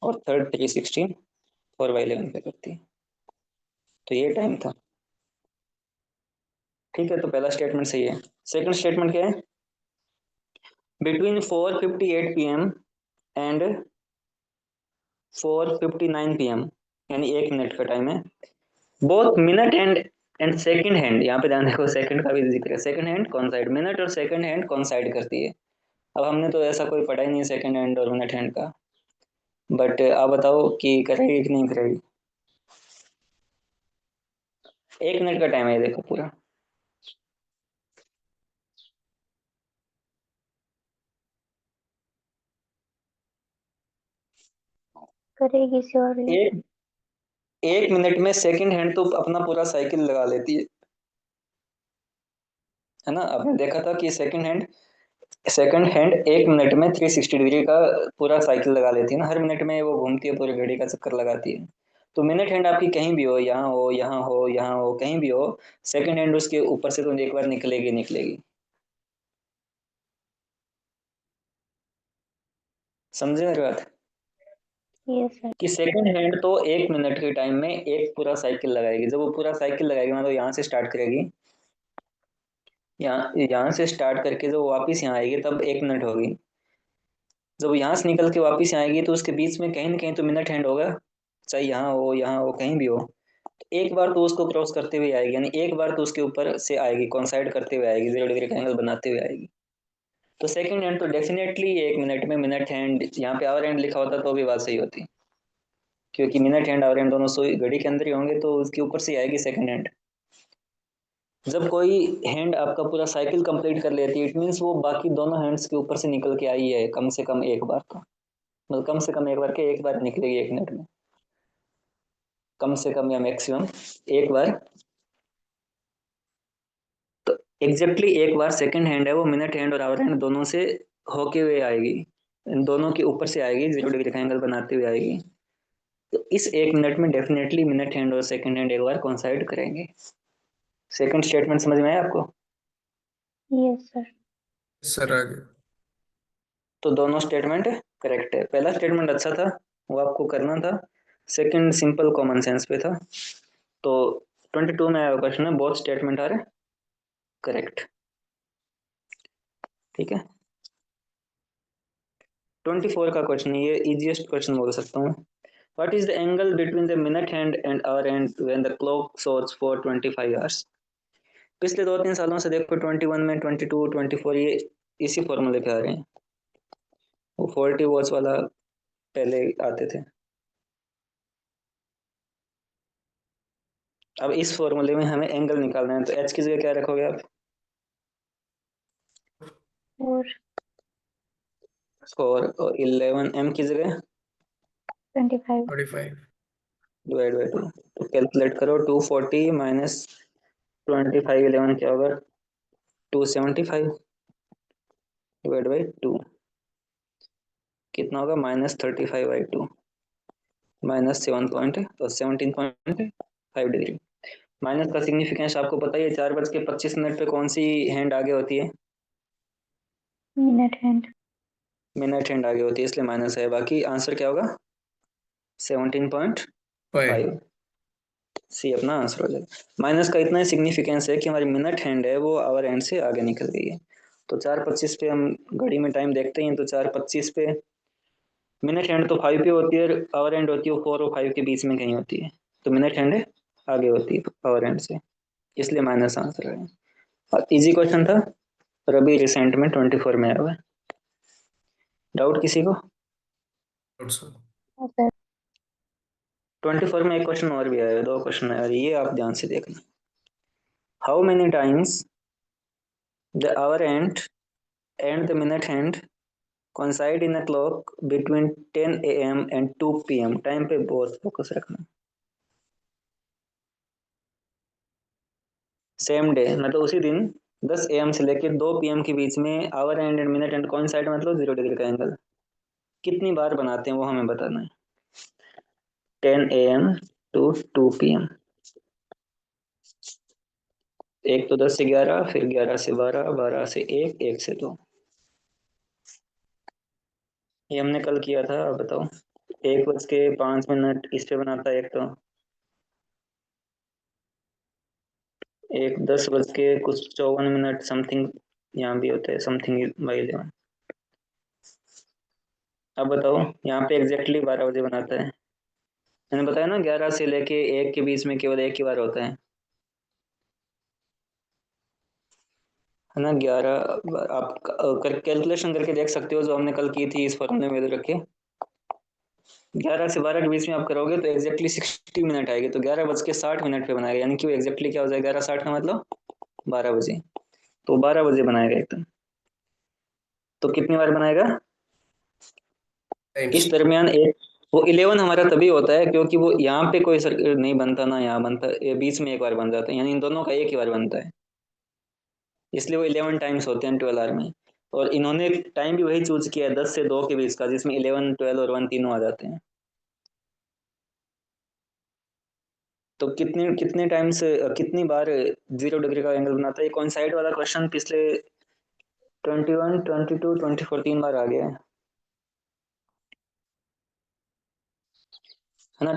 और थर्ड 316 4/11 पे करती है। तो ये टाइम था। ठीक है, तो पहला स्टेटमेंट सही है। सेकंड स्टेटमेंट क्या है? बिटवीन 4:58 PM एंड 4:59 PM, यानी 1 मिनट का टाइम है। Both minute and second hand, यहाँ पे ध्यान देखो सेकंड का भी जिक्र है। सेकंड हैंड कॉन्साइड, मिनट और सेकंड हैंड कॉन्साइड करती है। अब हमने तो ऐसा कोई पढ़ा ही नहीं सेकंड हैंड और मिनट हैंड का, बट आप बताओ कि करेगी कि नहीं करेगी। 1 मिनट का टाइम है, देखो पूरा। करेगी श्योरली। एक 1 मिनट में सेकंड हैंड तो अपना पूरा साइकिल लगा लेती है ना। आपने देखा था कि सेकंड हैंड 1 मिनट में 360 डिग्री का पूरा साइकिल लगा लेती है ना। हर मिनट में वो घूमती है, पूरी घड़ी का चक्कर लगाती है। तो मिनट हैंड आपकी कहीं भी हो, यहाँ हो, यहाँ हो, यहाँ हो, कहीं भी हो, सेकंड हैंड उसके ऊपर से तो एक बार निकलेगी निकलेगी। समझे मेरी बात? Yes sir. कि सेकंड हैंड तो 1 मिनट के टाइम में एक पूरा साइकिल लगाएगी। जब वो पूरा साइकिल लगाएगी, मतलब यहाँ से स्टार्ट करेगी, यहाँ यहाँ से स्टार्ट करके जब वो वापिस यहाँ आएगी तब 1 मिनट होगी। जब यहाँ से निकल के वापिस आएगी तो उसके बीच में कहीं ना कहीं तो मिनट हैंड होगा, चाहे यहाँ हो कहीं भी हो। तो एक बार तो उसको क्रॉस करते हुए आएगी, यानी एक बार तो उसके ऊपर से आएगी, कॉन्साइड करते हुए आएगी, 0 डिग्री का एंगल बनाते हुए आएगी। तो सेकंड हैंड तो डेफिनेटली 1 मिनट में मिनट हैंड, यहाँ पे आवर हैंड लिखा होता तो भी बात सही होती, क्योंकि मिनट हैंड आवर हैंड दोनों सुई घड़ी के अंदर ही होंगे, तो उसके ऊपर से ही आएगी सेकंड हैंड। जब कोई हैंड आपका पूरा साइकिल कंप्लीट कर लेती है, इट मीन्स वो बाकी दोनों हैंड्स के ऊपर से निकल के आई है कम से कम एक बार। तो मतलब कम से कम एक बार के एक बार निकलेगी 1 मिनट में, कम से कम या मैक्सिमम एक बार। तो एग्जैक्टली एक बार सेकंड हैंड है वो मिनट हैंड और आवर हैंड दोनों से होके हुए आएगी, इन दोनों के ऊपर से आएगी, 0 डिग्री का एंगल बनाते हुए आएगी। तो इस 1 मिनट में डेफिनेटली मिनट हैंड और सेकंड हैंड एक बार कोइंसाइड करेंगे। सेकंड स्टेटमेंट समझ में आया आपको? Yes sir. सर आगे। तो दोनों स्टेटमेंट करेक्ट है। पहला स्टेटमेंट अच्छा था, वो आपको करना था। सेकंड सिंपल कॉमन सेंस पे था। तो 22 में आया क्वेश्चन है, बोथ स्टेटमेंट आर करेक्ट। ठीक है। 24 का क्वेश्चन, ये इजीएस्ट क्वेश्चन बोल सकता हूँ। What is the angle between the minute hand and hour hand when the clock shows four 25 hours? पिछले 2-3 सालों से देखो 21 में 22 24 ये इसी फॉर्मूले पे आ रहे हैं। वो 40 वॉट्स वाला पहले आते थे। अब इस फॉर्मूले में हमें एंगल निकालना है, तो एच की जगह क्या रखोगे आप? और 4 और 11 एम की जगह 25। 45। Divide by 2। तो कैलकुलेट करो, 240 माइनस 25 11 क्या होगा? 275 डिवाइड बाई 2 कितना होगा? -35/2। -17.5 डिग्री। माइनस का सिग्निफिकेंस आपको पता ही है, 4:25 पे कौन सी हैंड आगे होती है? Minute hand. मिनट हैंड आगे होती है, इसलिए माइनस है। बाकी आंसर क्या होगा? 17.5। फाइव। सी अपना आंसर हो जाएगा। माइनस का इतना ही सिग्निफिकेंस है कि हमारी मिनट हैंड है वो आवर हैंड से आगे निकल गई है। तो 4:25 पे हम घड़ी में टाइम देखते हैं, तो 4:25 पे मिनट हैंड तो 5 पे होती है, आवर हैंड होती है 4 और 5 के बीच में कहीं होती है, तो मिनट हैंड आगे होती है आवर हैंड से, इसलिए माइनस आंसर है। और इजी क्वेश्चन था और अभी रिसेंट में 24 में आया हुआ है। डाउट किसी को? सर। हाँ सर। 24 में एक क्वेश्चन और भी आया है, 2 क्वेश्चन है और ये आप ध्यान से देखना। How many times the hour hand and the minute hand coincide in a clock between 10 a.m. and 2 p.m. Time पे बहुत फोकस रखना। सेम डे मतलब उसी दिन 10 am से लेकर 2 pm के बीच में our hand and minute and coincide मतलब 0 डिग्री का एंगल कितनी बार बनाते हैं वो हमें बताना है। 10 am to 2 pm, एक तो 10 से 11, फिर 11 से 12, 12 से 1, 1 से 2। ये हमने कल किया था, अब बताओ। 1:05 इस पे बनाता है एक, तो एक 10:54 समथिंग यहाँ भी होता है, समथिंग बाई 11। अब बताओ, यहाँ पे एग्जैक्टली 12 बजे बनाता है। मैंने बताया ना 11 से लेके 1 के बीच में केवल एक ही बार होता है ना। 11 आप कैलकुलेशन करके देख सकते हो, जो हमने कल की थी इस फॉर्मूले में रख के। 11 से 12 के बीच में आप करोगे तो एग्जैक्टली 60 मिनट आएगी, तो 11:60 पे बनाएगा, यानी कि वो एग्जैक्टली क्या हो जाएगा, 11:60 का मतलब 12 बजे, तो 12 बजे बनाएगा एकदम। तो कितनी बार बनाएगा टाइम्स। इस दरमियान? एक वो 11 हमारा तभी होता है क्योंकि वो यहाँ पे कोई सर्कल नहीं बनता ना यहाँ बनता, ये बीच में एक बार बन जाता है, यानी इन दोनों का एक ही बार बनता है, इसलिए वो 11 टाइम्स होते हैं 12 आवर में। और इन्होंने टाइम भी वही चूज किया है 10 से 2 के बीच का, जिसमें 11, 12 और 1 तीनों आ जाते हैं। तो कितने कितने टाइम्स कितनी बार 0 डिग्री का एंगल बनाता है? कौन साइड वाला क्वेश्चन पिछले 21, 22, 24 तीन बार आ गया है ना।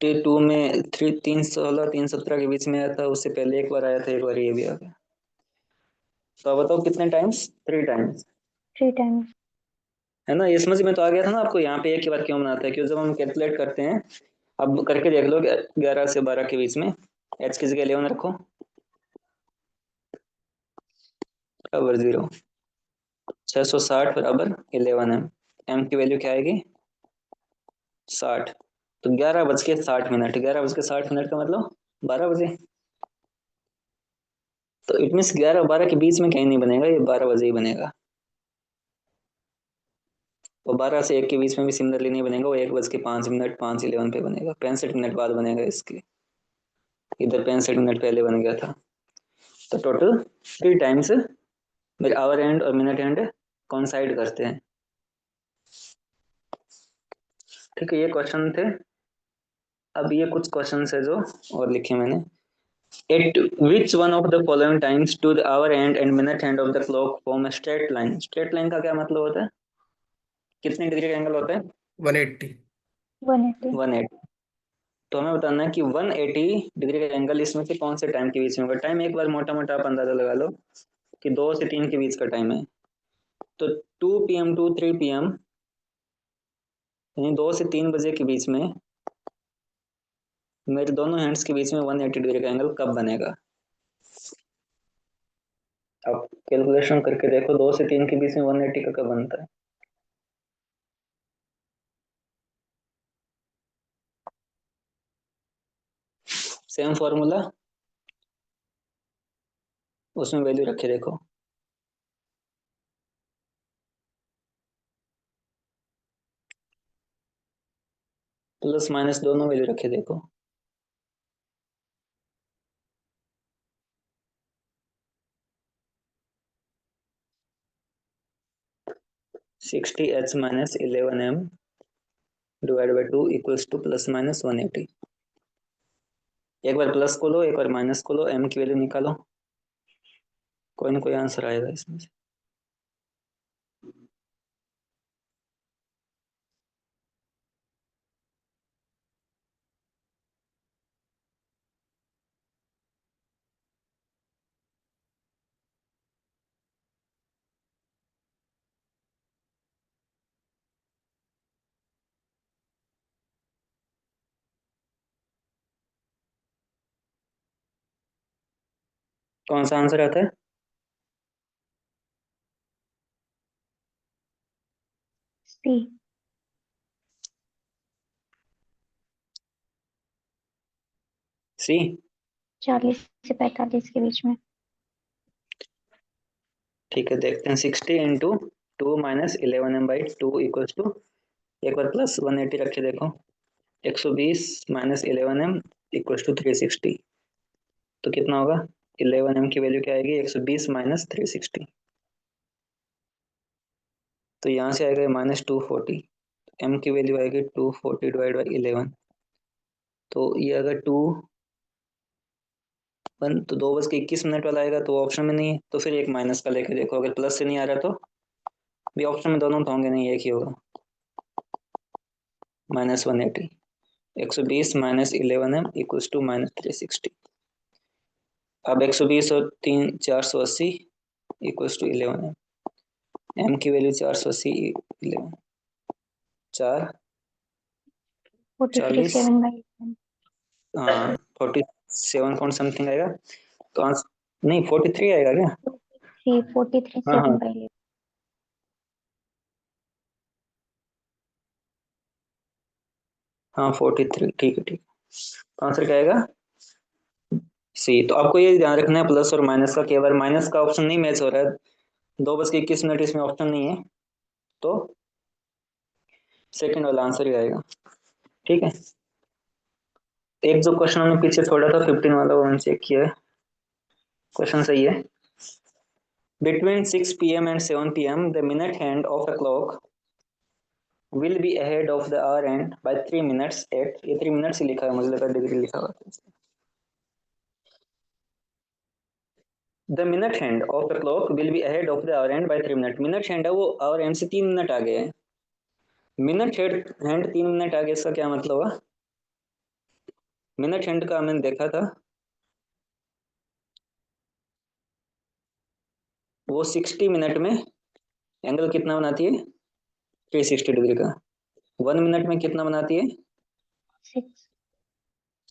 22 में 316, 317 के बीच में आया था, उससे पहले एक बार आया था, एक बार ये भी आ गया। तो अब बताओ कितने टाइम्स? 3 times, 3 times. है ना। ये समझ में तो आ गया था ना आपको, यहाँ पे एक ही बार क्यों बनाता है, क्योंकि जब हम कैलकुलेट करते हैं, अब करके देख लो, 11 से 12 के बीच में एच की जगह 11 रखो, बराबर 0, 660 बराबर 11 एम की वैल्यू क्या आएगी? 60। तो 11:60, 11:60 का मतलब 12 बजे। तो इट मीन्स 11 और 12 के बीच में कहीं नहीं बनेगा, ये 12 बजे ही बनेगा। और 12 से 1 के बीच में भी सिमिलरली नहीं बनेगा, वो 1:05, 5:11 पे बनेगा, 65 मिनट बाद बनेगा इसके, इधर 65 मिनट पहले बन गया था। तो टोटल 3 टाइम्स मेरे आवर एंड और मिनट एंड कॉन्साइड करते हैं। ठीक है, ये क्वेश्चन थे। अब ये कुछ क्वेश्चन है जो और लिखे मैंने। At which one of the following times do the hour hand and minute hand of the clock form a straight line? Straight line का क्या मतलब होता है? कितने डिग्री का एंगल होता है? 180। 180। 180। तो हमें बताना है कि 180 डिग्री का एंगल इसमें से कौन से टाइम के बीच में होगा। टाइम एक बार मोटा मोटा आप अंदाजा लगा लो कि 2 से 3 के बीच का टाइम है। तो 2 PM टू 3 PM, यानी 2 से 3 बजे के बीच में मेरे दोनों हैंड्स के बीच में 180 डिग्री का एंगल कब बनेगा? आप कैलकुलेशन करके देखो, 2 से 3 के बीच में 180 का कब बनता है? सेम फॉर्मूला, उसमें वैल्यू रखे देखो। प्लस माइनस दोनों वैल्यू रखे देखो। $60H - 11M divide by 2 equals two plus minus 180। एक बार प्लस को लो, एक बार माइनस को लो, m की वैल्यू निकालो, कोई ना कोई आंसर आएगा इसमें से। कौन सा आंसर आता है? सी। सी। 40 से 45 के बीच में। ठीक है, देखते हैं। 60 into 2 minus 11m by 2 equals to, एक बार प्लस 180 रख के देखो, 120 माइनस 11m इक्वल्स टू 360। तो कितना होगा? 11m की वैल्यू क्या आएगी? 120 माइनस 360। तो यहाँ से आएगा माइनस 240। m की वैल्यू आएगी 240 डिवाइड बाई 11। तो ये अगर 1 तो 2:21 वाला आएगा तो ऑप्शन में नहीं है, तो फिर एक माइनस का लेके देखो, अगर प्लस से नहीं आ रहा तो भी ऑप्शन में दोनों तो होंगे नहीं, एक ही होगा। Minus 180, 120 minus 11m equals to minus 360। अब 120 और 3 480 इक्वल्स टू 11m। m की वैल्यू 480 11 4 43 40, 7 बाई 11। हाँ 47 पॉइंट समथिंग आएगा। तो आंसर नहीं 43 आएगा क्या? 43 हाँ 7 हाँ बाई 11। हाँ 43, ठीक है ठीक है। तो आंसर क्या आएगा? सी। तो आपको ये ध्यान रखना है प्लस और माइनस का, केवल माइनस का ऑप्शन नहीं मैच हो रहा है, 2:21 इसमें ऑप्शन नहीं है, तो सेकंड वाला आंसर ही आएगा। ठीक है। एक जो क्वेश्चन हमने पीछे छोड़ा था 15 वाला, वो हमने चेक किया है, क्वेश्चन सही है। Between 6 p.m. And 7 p.m. The minute hand of a clock will be ahead of the hour hand by 3 minutes at, ये 3 minutes ही लिखा है, मुझे लगा डिग्री लिखा हुआ है। The minute hand of the clock will be ahead of the hour hand by 3 minutes। Minute hand है वो आवर हैंड से 3 मिनट आगे है। मिनट हैंड 3 मिनट आगे, इसका क्या मतलब हुआ? मिनट हैंड का मैंने देखा था, वो 60 मिनट में एंगल कितना बनाती है? 360 डिग्री का। 1 मिनट में कितना बनाती है? 6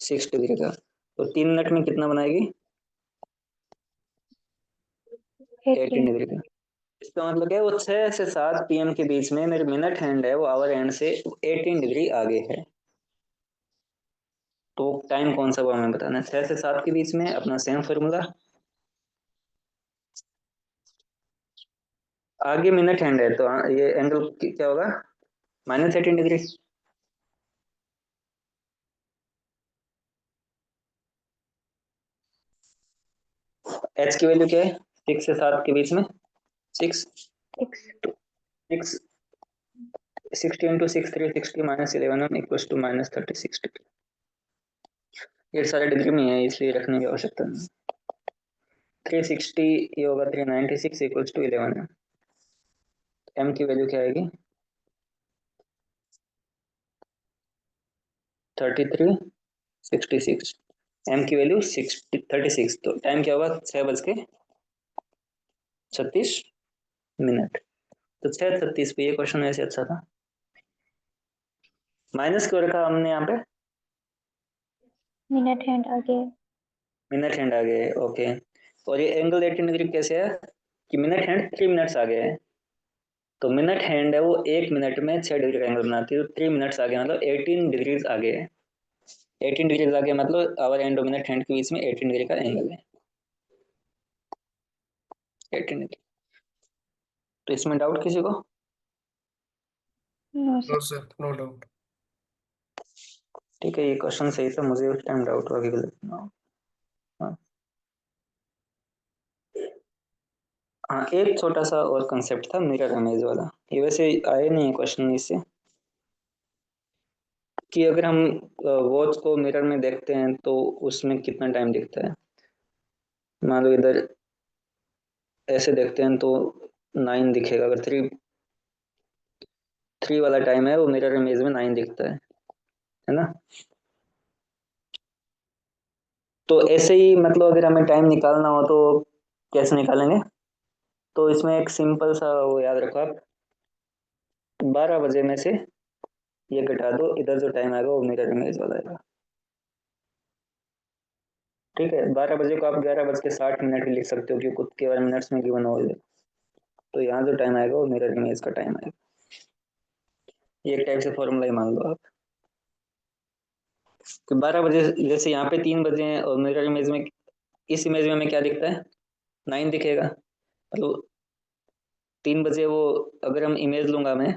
6 डिग्री का। तो 3 मिनट में कितना बनाएगी? 18। 18 डिग्री का। इसका मतलब क्या है? वो 6 से 7 p.m. के बीच में मेरी मिनट हैंड है वो आवर हैंड से 18 डिग्री आगे है। तो टाइम कौन सा वो हमें बताना है। 6 से 7 के बीच में अपना सेम फॉर्मूला, आगे मिनट हैंड है तो ये एंगल क्या होगा? -18 डिग्री। एच की वैल्यू क्या है 6 से 7 के बीच में? 6 6 6 60 into 6 360 minus 11 equals to -36 degree. ये सारे डिग्री में है इसलिए रखने की आवश्यकता नहीं। 360 ये होगा 396 इक्वल्स टू 11 है। एम की वैल्यू क्या आएगी? 3366। एम की वैल्यू 36। तो टाइम क्या होगा? 6:36 तो 6:36 पे ये क्वेश्चन ऐसे अच्छा था। माइनस क्यों रखा हमने यहाँ पे? मिनट हैंड आगे। मिनट हैंड आ गए, ओके। और ये एंगल 18 डिग्री कैसे है कि मिनट हैंड 3 मिनट्स आ गए है। तो मिनट हैंड है वो 1 मिनट में 6 डिग्री का एंगल बनाती है, तो 3 मिनट्स आगे मतलब 18 डिग्रीज आगे है। 18 डिग्रीज आगे मतलब आवर एंड और मिनट हैंड के बीच में 18 डिग्री का एंगल है। 18 डिग्री। तो इसमें डाउट किसी को? No no sir. Sir, no doubt. ठीक है, ये क्वेश्चन सही था, मुझे उस टाइम डाउट हुआ कि गलत ना हो। हाँ हाँ, एक छोटा सा और कंसेप्ट था मिरर इमेज वाला, ये वैसे आए नहीं क्वेश्चन इससे। कि अगर हम वॉच को मिरर में देखते हैं तो उसमें कितना टाइम दिखता है। मान लो इधर ऐसे देखते हैं तो 9 दिखेगा। अगर थ्री वाला टाइम है वो मिरर इमेज में 9 दिखता है ना। तो ऐसे ही मतलब अगर हमें टाइम निकालना हो तो कैसे निकालेंगे? तो इसमें एक सिंपल सा वो याद रखो आप, 12 बजे में से ये घटा दो, इधर जो टाइम आएगा वो मिरर इमेज वाला आएगा। ठीक है, 12 बजे को आप 11:60 भी लिख सकते हो क्योंकि केवल मिनट्स में गिवन हो। तो यहाँ जो टाइम आएगा वो मिरर इमेज का टाइम आएगा। ये एक टाइप से फॉर्मूला ही मान लो आप कि 12 बजे, जैसे यहाँ पे 3 बजे हैं और मिरर इमेज में, इस इमेज में हमें क्या दिखता है? 9 दिखेगा। मतलब 3 बजे वो, अगर हम इमेज लूंगा मैं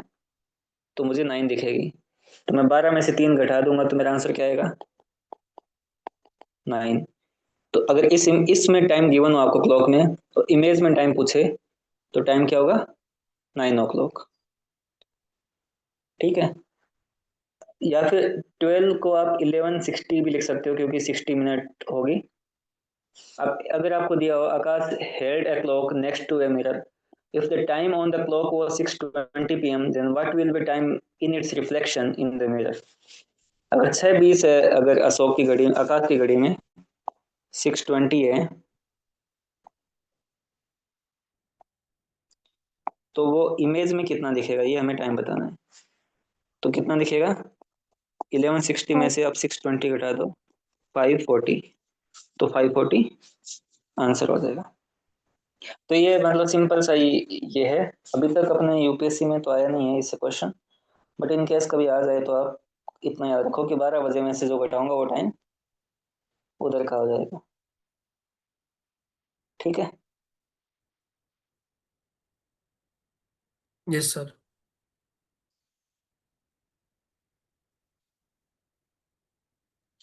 तो मुझे 9 दिखेगी। तो मैं 12 में से 3 घटा दूंगा तो मेरा आंसर क्या आएगा? 9। तो अगर इसमें टाइम गिवन हो आपको क्लॉक में, तो इमेज में टाइम पूछे तो टाइम क्या होगा? 9 o'clock। ठीक है, या फिर 12 को आप 11:60 भी लिख सकते हो क्योंकि 60 मिनट होगी। अब अगर आपको दिया हो Akash held a clock next to a mirror, if the time on the clock was 6:20 p.m. then what will be time in its reflection in the mirror? अगर 6:20 है, अगर अशोक की घड़ी, आकाश की घड़ी में 6:20 है, तो वो इमेज में कितना दिखेगा ये हमें टाइम बताना है। तो कितना दिखेगा? 11:60 में से आप 6:20 घटा दो, 5:40। तो 5:40 आंसर हो जाएगा। तो ये मतलब सिंपल सा ही ये है। अभी तक अपने यूपीएससी में तो आया नहीं है इससे क्वेश्चन, बट इन केस कभी आ जाए तो आप इतना याद रखो कि 12 बजे में से जो घटाऊंगा वो टाइम उधर का हो जाएगा। ठीक है। Yes sir.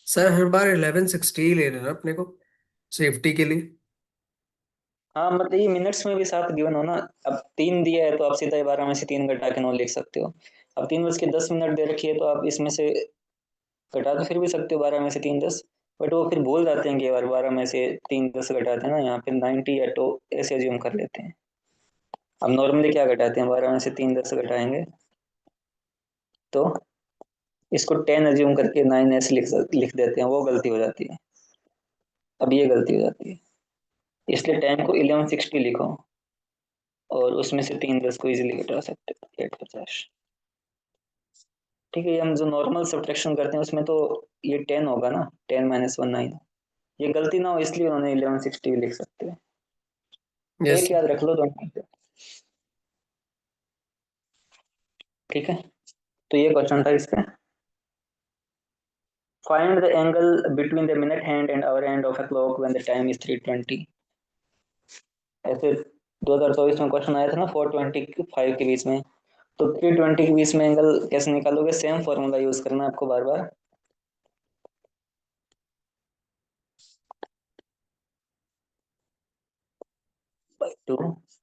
सर हर बार 11:60 ही ले लेना अपने को, सेफ्टी के लिए। हाँ मतलब ये मिनट्स में भी साथ गिवन हो ना। अब 3 दिया है तो आप सीधा 12 में से 3 घटा के 9 लिख सकते हो। अब 3:10 दे रखी है तो आप इसमें से घटा तो फिर भी सकते हो 12 में से 3:10, बट वो फिर भूल जाते हैं कि यार 12 में से 3:10 घटाते हैं ना, यहाँ पे 90 या तो ऐसे एज्यूम कर लेते हैं। अब नॉर्मली क्या घटाते हैं? 12 में से 3:10 घटाएंगे तो इसको 10 एज्यूम करके 9 लिख देते हैं, वो गलती हो जाती है। अब ये गलती हो जाती है, इसलिए टाइम को 11:60 लिखो और उसमें से 3:10 को इजीली घटा सकते हो, 8:50। ठीक है, हम जो नॉर्मल सब्ट्रैक्शन करते हैं उसमें तो ये 10 होगा ना, 10 - 1 9। ये गलती ना हो इसलिए उन्होंने 11:60 भी लिख सकते हैं। तो यस एक सर। याद रख लो दोनों पे। ठीक है, तो ये क्वेश्चन था इसका। Find the angle between the minute hand and hour hand of a clock when the time is 3:20। ऐसे 2024 में क्वेश्चन आया था ना 4:25 के बीच में। तो 3:20 के बीच में एंगल कैसे निकालोगे? सेम फॉर्मूला यूज करना आपको बार बार। टू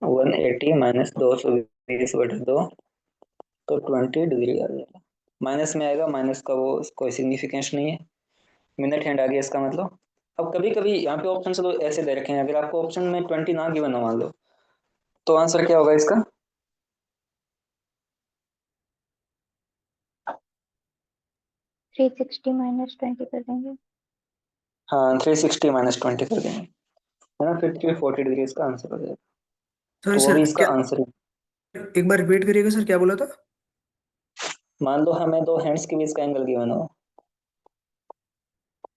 180 - 220/2, तो 20 डिग्री आ जाएगा। माइनस में आएगा, माइनस का वो कोई सिग्निफिकेंस नहीं है। मिनट हैंड आ गया इसका मतलब। अब कभी कभी यहाँ पे ऑप्शन चलो ऐसे दे रखे हैं, अगर आपको ऑप्शन में 20 ना गिवन हो मान लो, तो आंसर क्या होगा इसका? 360 माइनस 20 कर देंगे। हाँ 360 - 20 कर देंगे, है ना, फिर 340 डिग्री इसका आंसर हो जाएगा। सॉरी तो वो सर, भी इसका क्या आंसर है। एक बार रिपीट करिएगा सर, क्या बोला था? मान लो हमें दो हैंड्स के बीच का एंगल गिवन हो,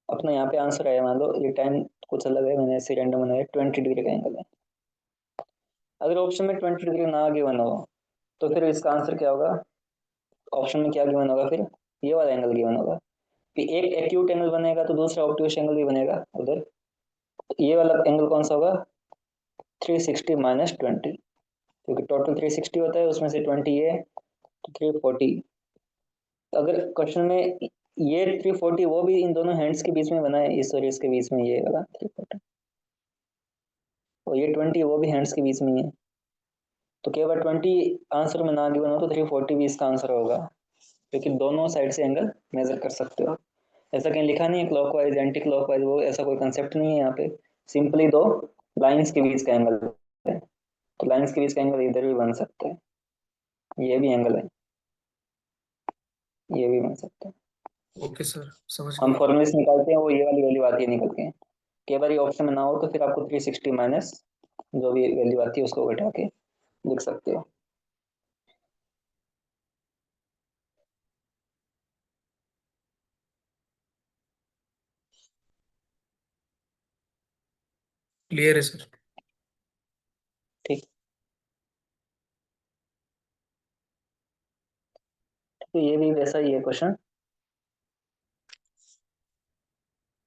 अपना यहाँ पे आंसर आया, मान लो ये टाइम कुछ अलग है, मैंने ऐसे रैंडम बनाया, 20 डिग्री का एंगल है। अगर ऑप्शन में 20 डिग्री ना गिवन हो तो फिर इसका आंसर क्या होगा? ऑप्शन में क्या गिवन होगा? फिर ये वाला एंगल गिवन होगा कि एक एक्यूट एंगल बनेगा तो दूसरा ऑब्ट्यूस एंगल भी बनेगा उधर। तो ये वाला एंगल कौन सा होगा? 360 - 20, क्योंकि टोटल 360 होता है, उसमें से 20 है तो 340। तो अगर क्वेश्चन में ये 340 वो भी इन दोनों हैंड्स के बीच में बना है, इस और इसके बीच में ये वाला 340, और ये 20 वो भी हैंड्स के बीच में ही है। तो केवल 20 आंसर में ना गिवन हो तो 340 भी इसका आंसर होगा। क्योंकि दोनों साइड से एंगल मेजर कर सकते हो। ऐसा कहीं लिखा नहीं है क्लॉकवाइज एंटी क्लॉकवाइज, वो ऐसा कोई कंसेप्ट नहीं है यहाँ पे। सिंपली दो लाइंस के बीच का एंगल है, तो लाइंस के बीच का एंगल इधर भी बन सकता है, ये भी एंगल है, ये भी बन सकता है। ओके सर, समझ हम गया। फॉर्मूले से निकालते हैं, वो ये वाली वैल्यू आती है निकल के। कई बार ये ऑप्शन में ना हो तो फिर आपको 360 माइनस जो भी वैल्यू आती है उसको घटा के लिख सकते हो। क्लियर है सर। ठीक, तो ये भी वैसा ही है क्वेश्चन।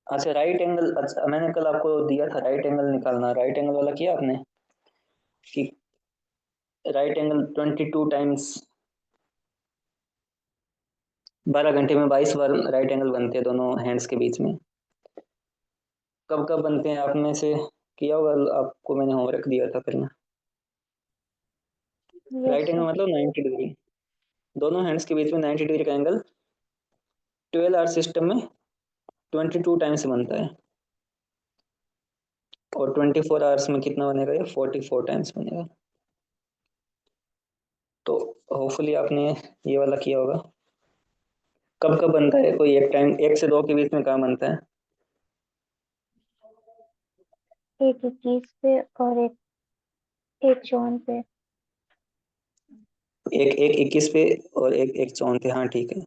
अच्छा राइट एंगल, अच्छा मैंने कल आपको दिया था राइट एंगल निकालना, राइट एंगल वाला किया आपने कि राइट एंगल 22 टाइम्स 12 घंटे में 22 बार राइट एंगल बनते हैं दोनों हैंड्स के बीच में। कब कब बनते हैं आप में से किया होगा, आपको मैंने होमवर्क दिया था करना। Yes right angle sir. मतलब 90 डिग्री, दोनों हैंड्स के बीच में 90 डिग्री का एंगल 12 आवर सिस्टम में 22 टाइम्स बनता है, और 24 आवर्स में कितना बनेगा, ये 44 टाइम्स बनेगा। तो होपफुली आपने ये वाला किया होगा। कब कब बनता है, कोई एक टाइम, 1 से 2 के बीच में कहाँ बनता है? एक 21 पे और एक 54 पे। एक एक 21 पे और एक एक 54 पे, हाँ ठीक है।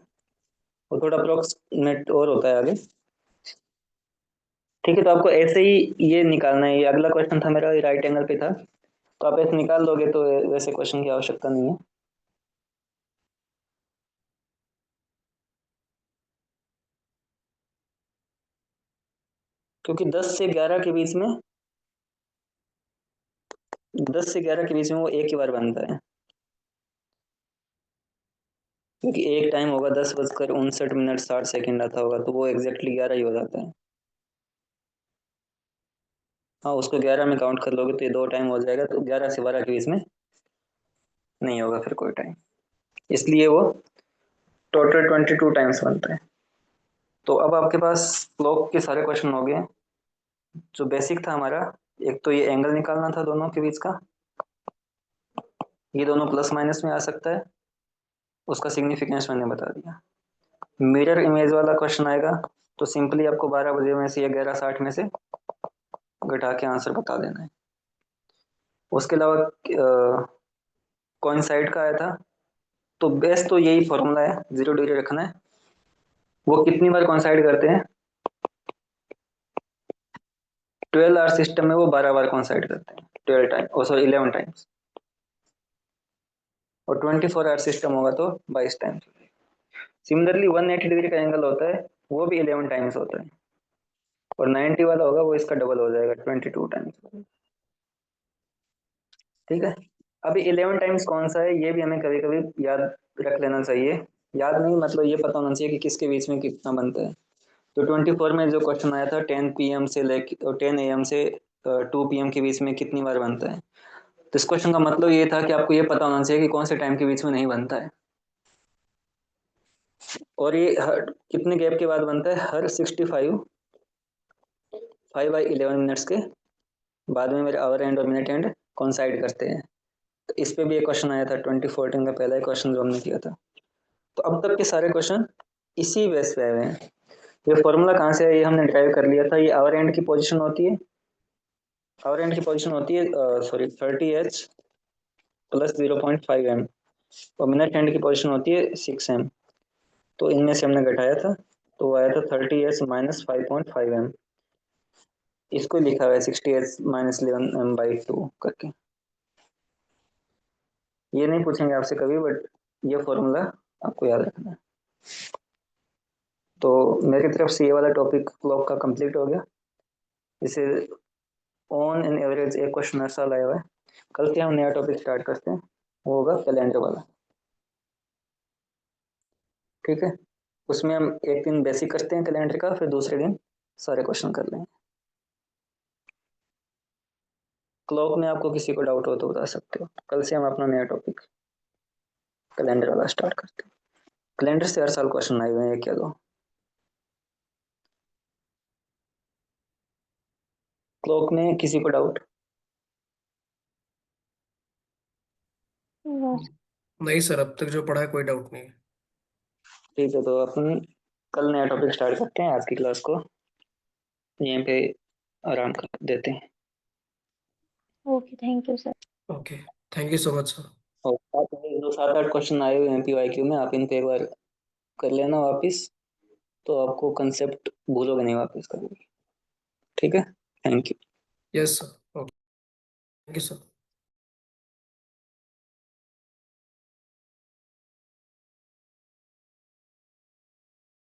और थोड़ा अप्रोक्सीमेट और होता है आगे। ठीक है, तो आपको ऐसे ही ये निकालना है। ये अगला क्वेश्चन था मेरा, ये राइट एंगल पे था, तो आप ऐसे निकाल लोगे तो वैसे क्वेश्चन की आवश्यकता नहीं है। क्योंकि 10 से 11 के बीच में वो एक ही बार बनता है। क्योंकि एक टाइम होगा 10:59 60 आता होगा, तो वो एग्जैक्टली 11 ही हो जाता है। हाँ, उसको 11 में काउंट कर लोगे तो ये 2 टाइम हो जाएगा, तो 11 से 12 के बीच में नहीं होगा फिर कोई टाइम, इसलिए वो टोटल 22 टाइम्स बनता है। तो अब आपके पास क्लॉक के सारे क्वेश्चन हो गए। जो बेसिक था हमारा, एक तो ये एंगल निकालना था दोनों के बीच का, ये दोनों प्लस माइनस में आ सकता है, उसका सिग्निफिकेंस मैंने बता दिया। मिरर इमेज वाला क्वेश्चन आएगा तो सिंपली आपको 12 बजे में से या 11:60 में से घटा के आंसर बता देना है। उसके अलावा कोइंसाइड का आया था, तो बेस्ट तो यही फॉर्मूला है, 0 डिग्री रखना है। वो कितनी बार कोइंसाइड करते हैं, 12 आवर सिस्टम में वो 12 बार कोइंसाइड करते हैं, 12 टाइम, ओ सॉरी 11 टाइम्स। और 24 आवर सिस्टम होगा तो 22 टाइम्स। सिमिलरली 180 डिग्री का एंगल होता है, वो भी 11 टाइम्स होता है, और 90 वाला होगा वो इसका डबल हो जाएगा, 22 टाइम्स। ठीक है, अभी 11 टाइम्स कौन सा है ये भी हमें कभी कभी याद रख लेना चाहिए। याद नहीं मतलब ये पता होना चाहिए कि किसके बीच में कितना बनता है। तो 24 में जो क्वेश्चन आया था 10 PM से लेके 10 AM से 2 PM के बीच में कितनी बार बनता है, तो इस क्वेश्चन का मतलब ये था कि आपको ये पता होना चाहिए कि कौन से टाइम के बीच में नहीं बनता है, और ये हर कितने गैप के बाद बनता है, हर 5/11 मिनट्स के बाद में मेरे आवर एंड और मिनट एंड कॉन्साइड करते हैं। तो इस पे भी एक क्वेश्चन आया था 2014 का, पहला क्वेश्चन जो हमने किया था। तो अब तक के सारे क्वेश्चन इसी बेस पे आए हुए हैं। ये फॉर्मूला कहाँ से है, ये हमने ड्राइव कर लिया था। ये आवर एंड की पोजीशन होती है, आवर एंड की पोजीशन होती है सॉरी 30H प्लस 0.5 M, और मिनट एंड की पोजीशन होती है 6 M। तो इनमें से हमने घटाया था तो वो आया था 30H माइनस 5.5 M। इसको लिखा हुआ है 60H माइनस 11M/2 करके। ये नहीं पूछेंगे आपसे कभी, बट ये फॉर्मूला आपको याद रखना है। तो मेरी तरफ से ये वाला टॉपिक क्लॉक का कंप्लीट हो गया। इसे ऑन एन एवरेज एक क्वेश्चन हर साल आया हुआ है। कल से हम नया टॉपिक स्टार्ट करते हैं, वो होगा कैलेंडर वाला। ठीक है, उसमें हम एक दिन बेसिक करते हैं कैलेंडर का, फिर दूसरे दिन सारे क्वेश्चन कर लेंगे। क्लॉक में आपको किसी को डाउट हो तो बता सकते हो। कल से हम अपना नया टॉपिक कैलेंडर वाला स्टार्ट करते हैं। कैलेंडर से हर साल क्वेश्चन आए हुए हैं, क्या दो। क्लॉक में किसी को डाउट? बस नहीं सर, अब तक जो पढ़ा है कोई डाउट नहीं है। ठीक है, तो अपन कल नया टॉपिक स्टार्ट करते हैं। आज की क्लास को यहीं पे आराम कर देते हैं। Okay, thank you sir. Okay, thank you so much sir. और साथ में जो 7-8 क्वेश्चन आए हुए हैं PYQ में, आप इन पे एक बार कर लेना वापस, तो आपको कंसेप्ट भूलोगे नहीं वापस करोगे। ठीक है, thank you. Yes sir, okay, thank you sir.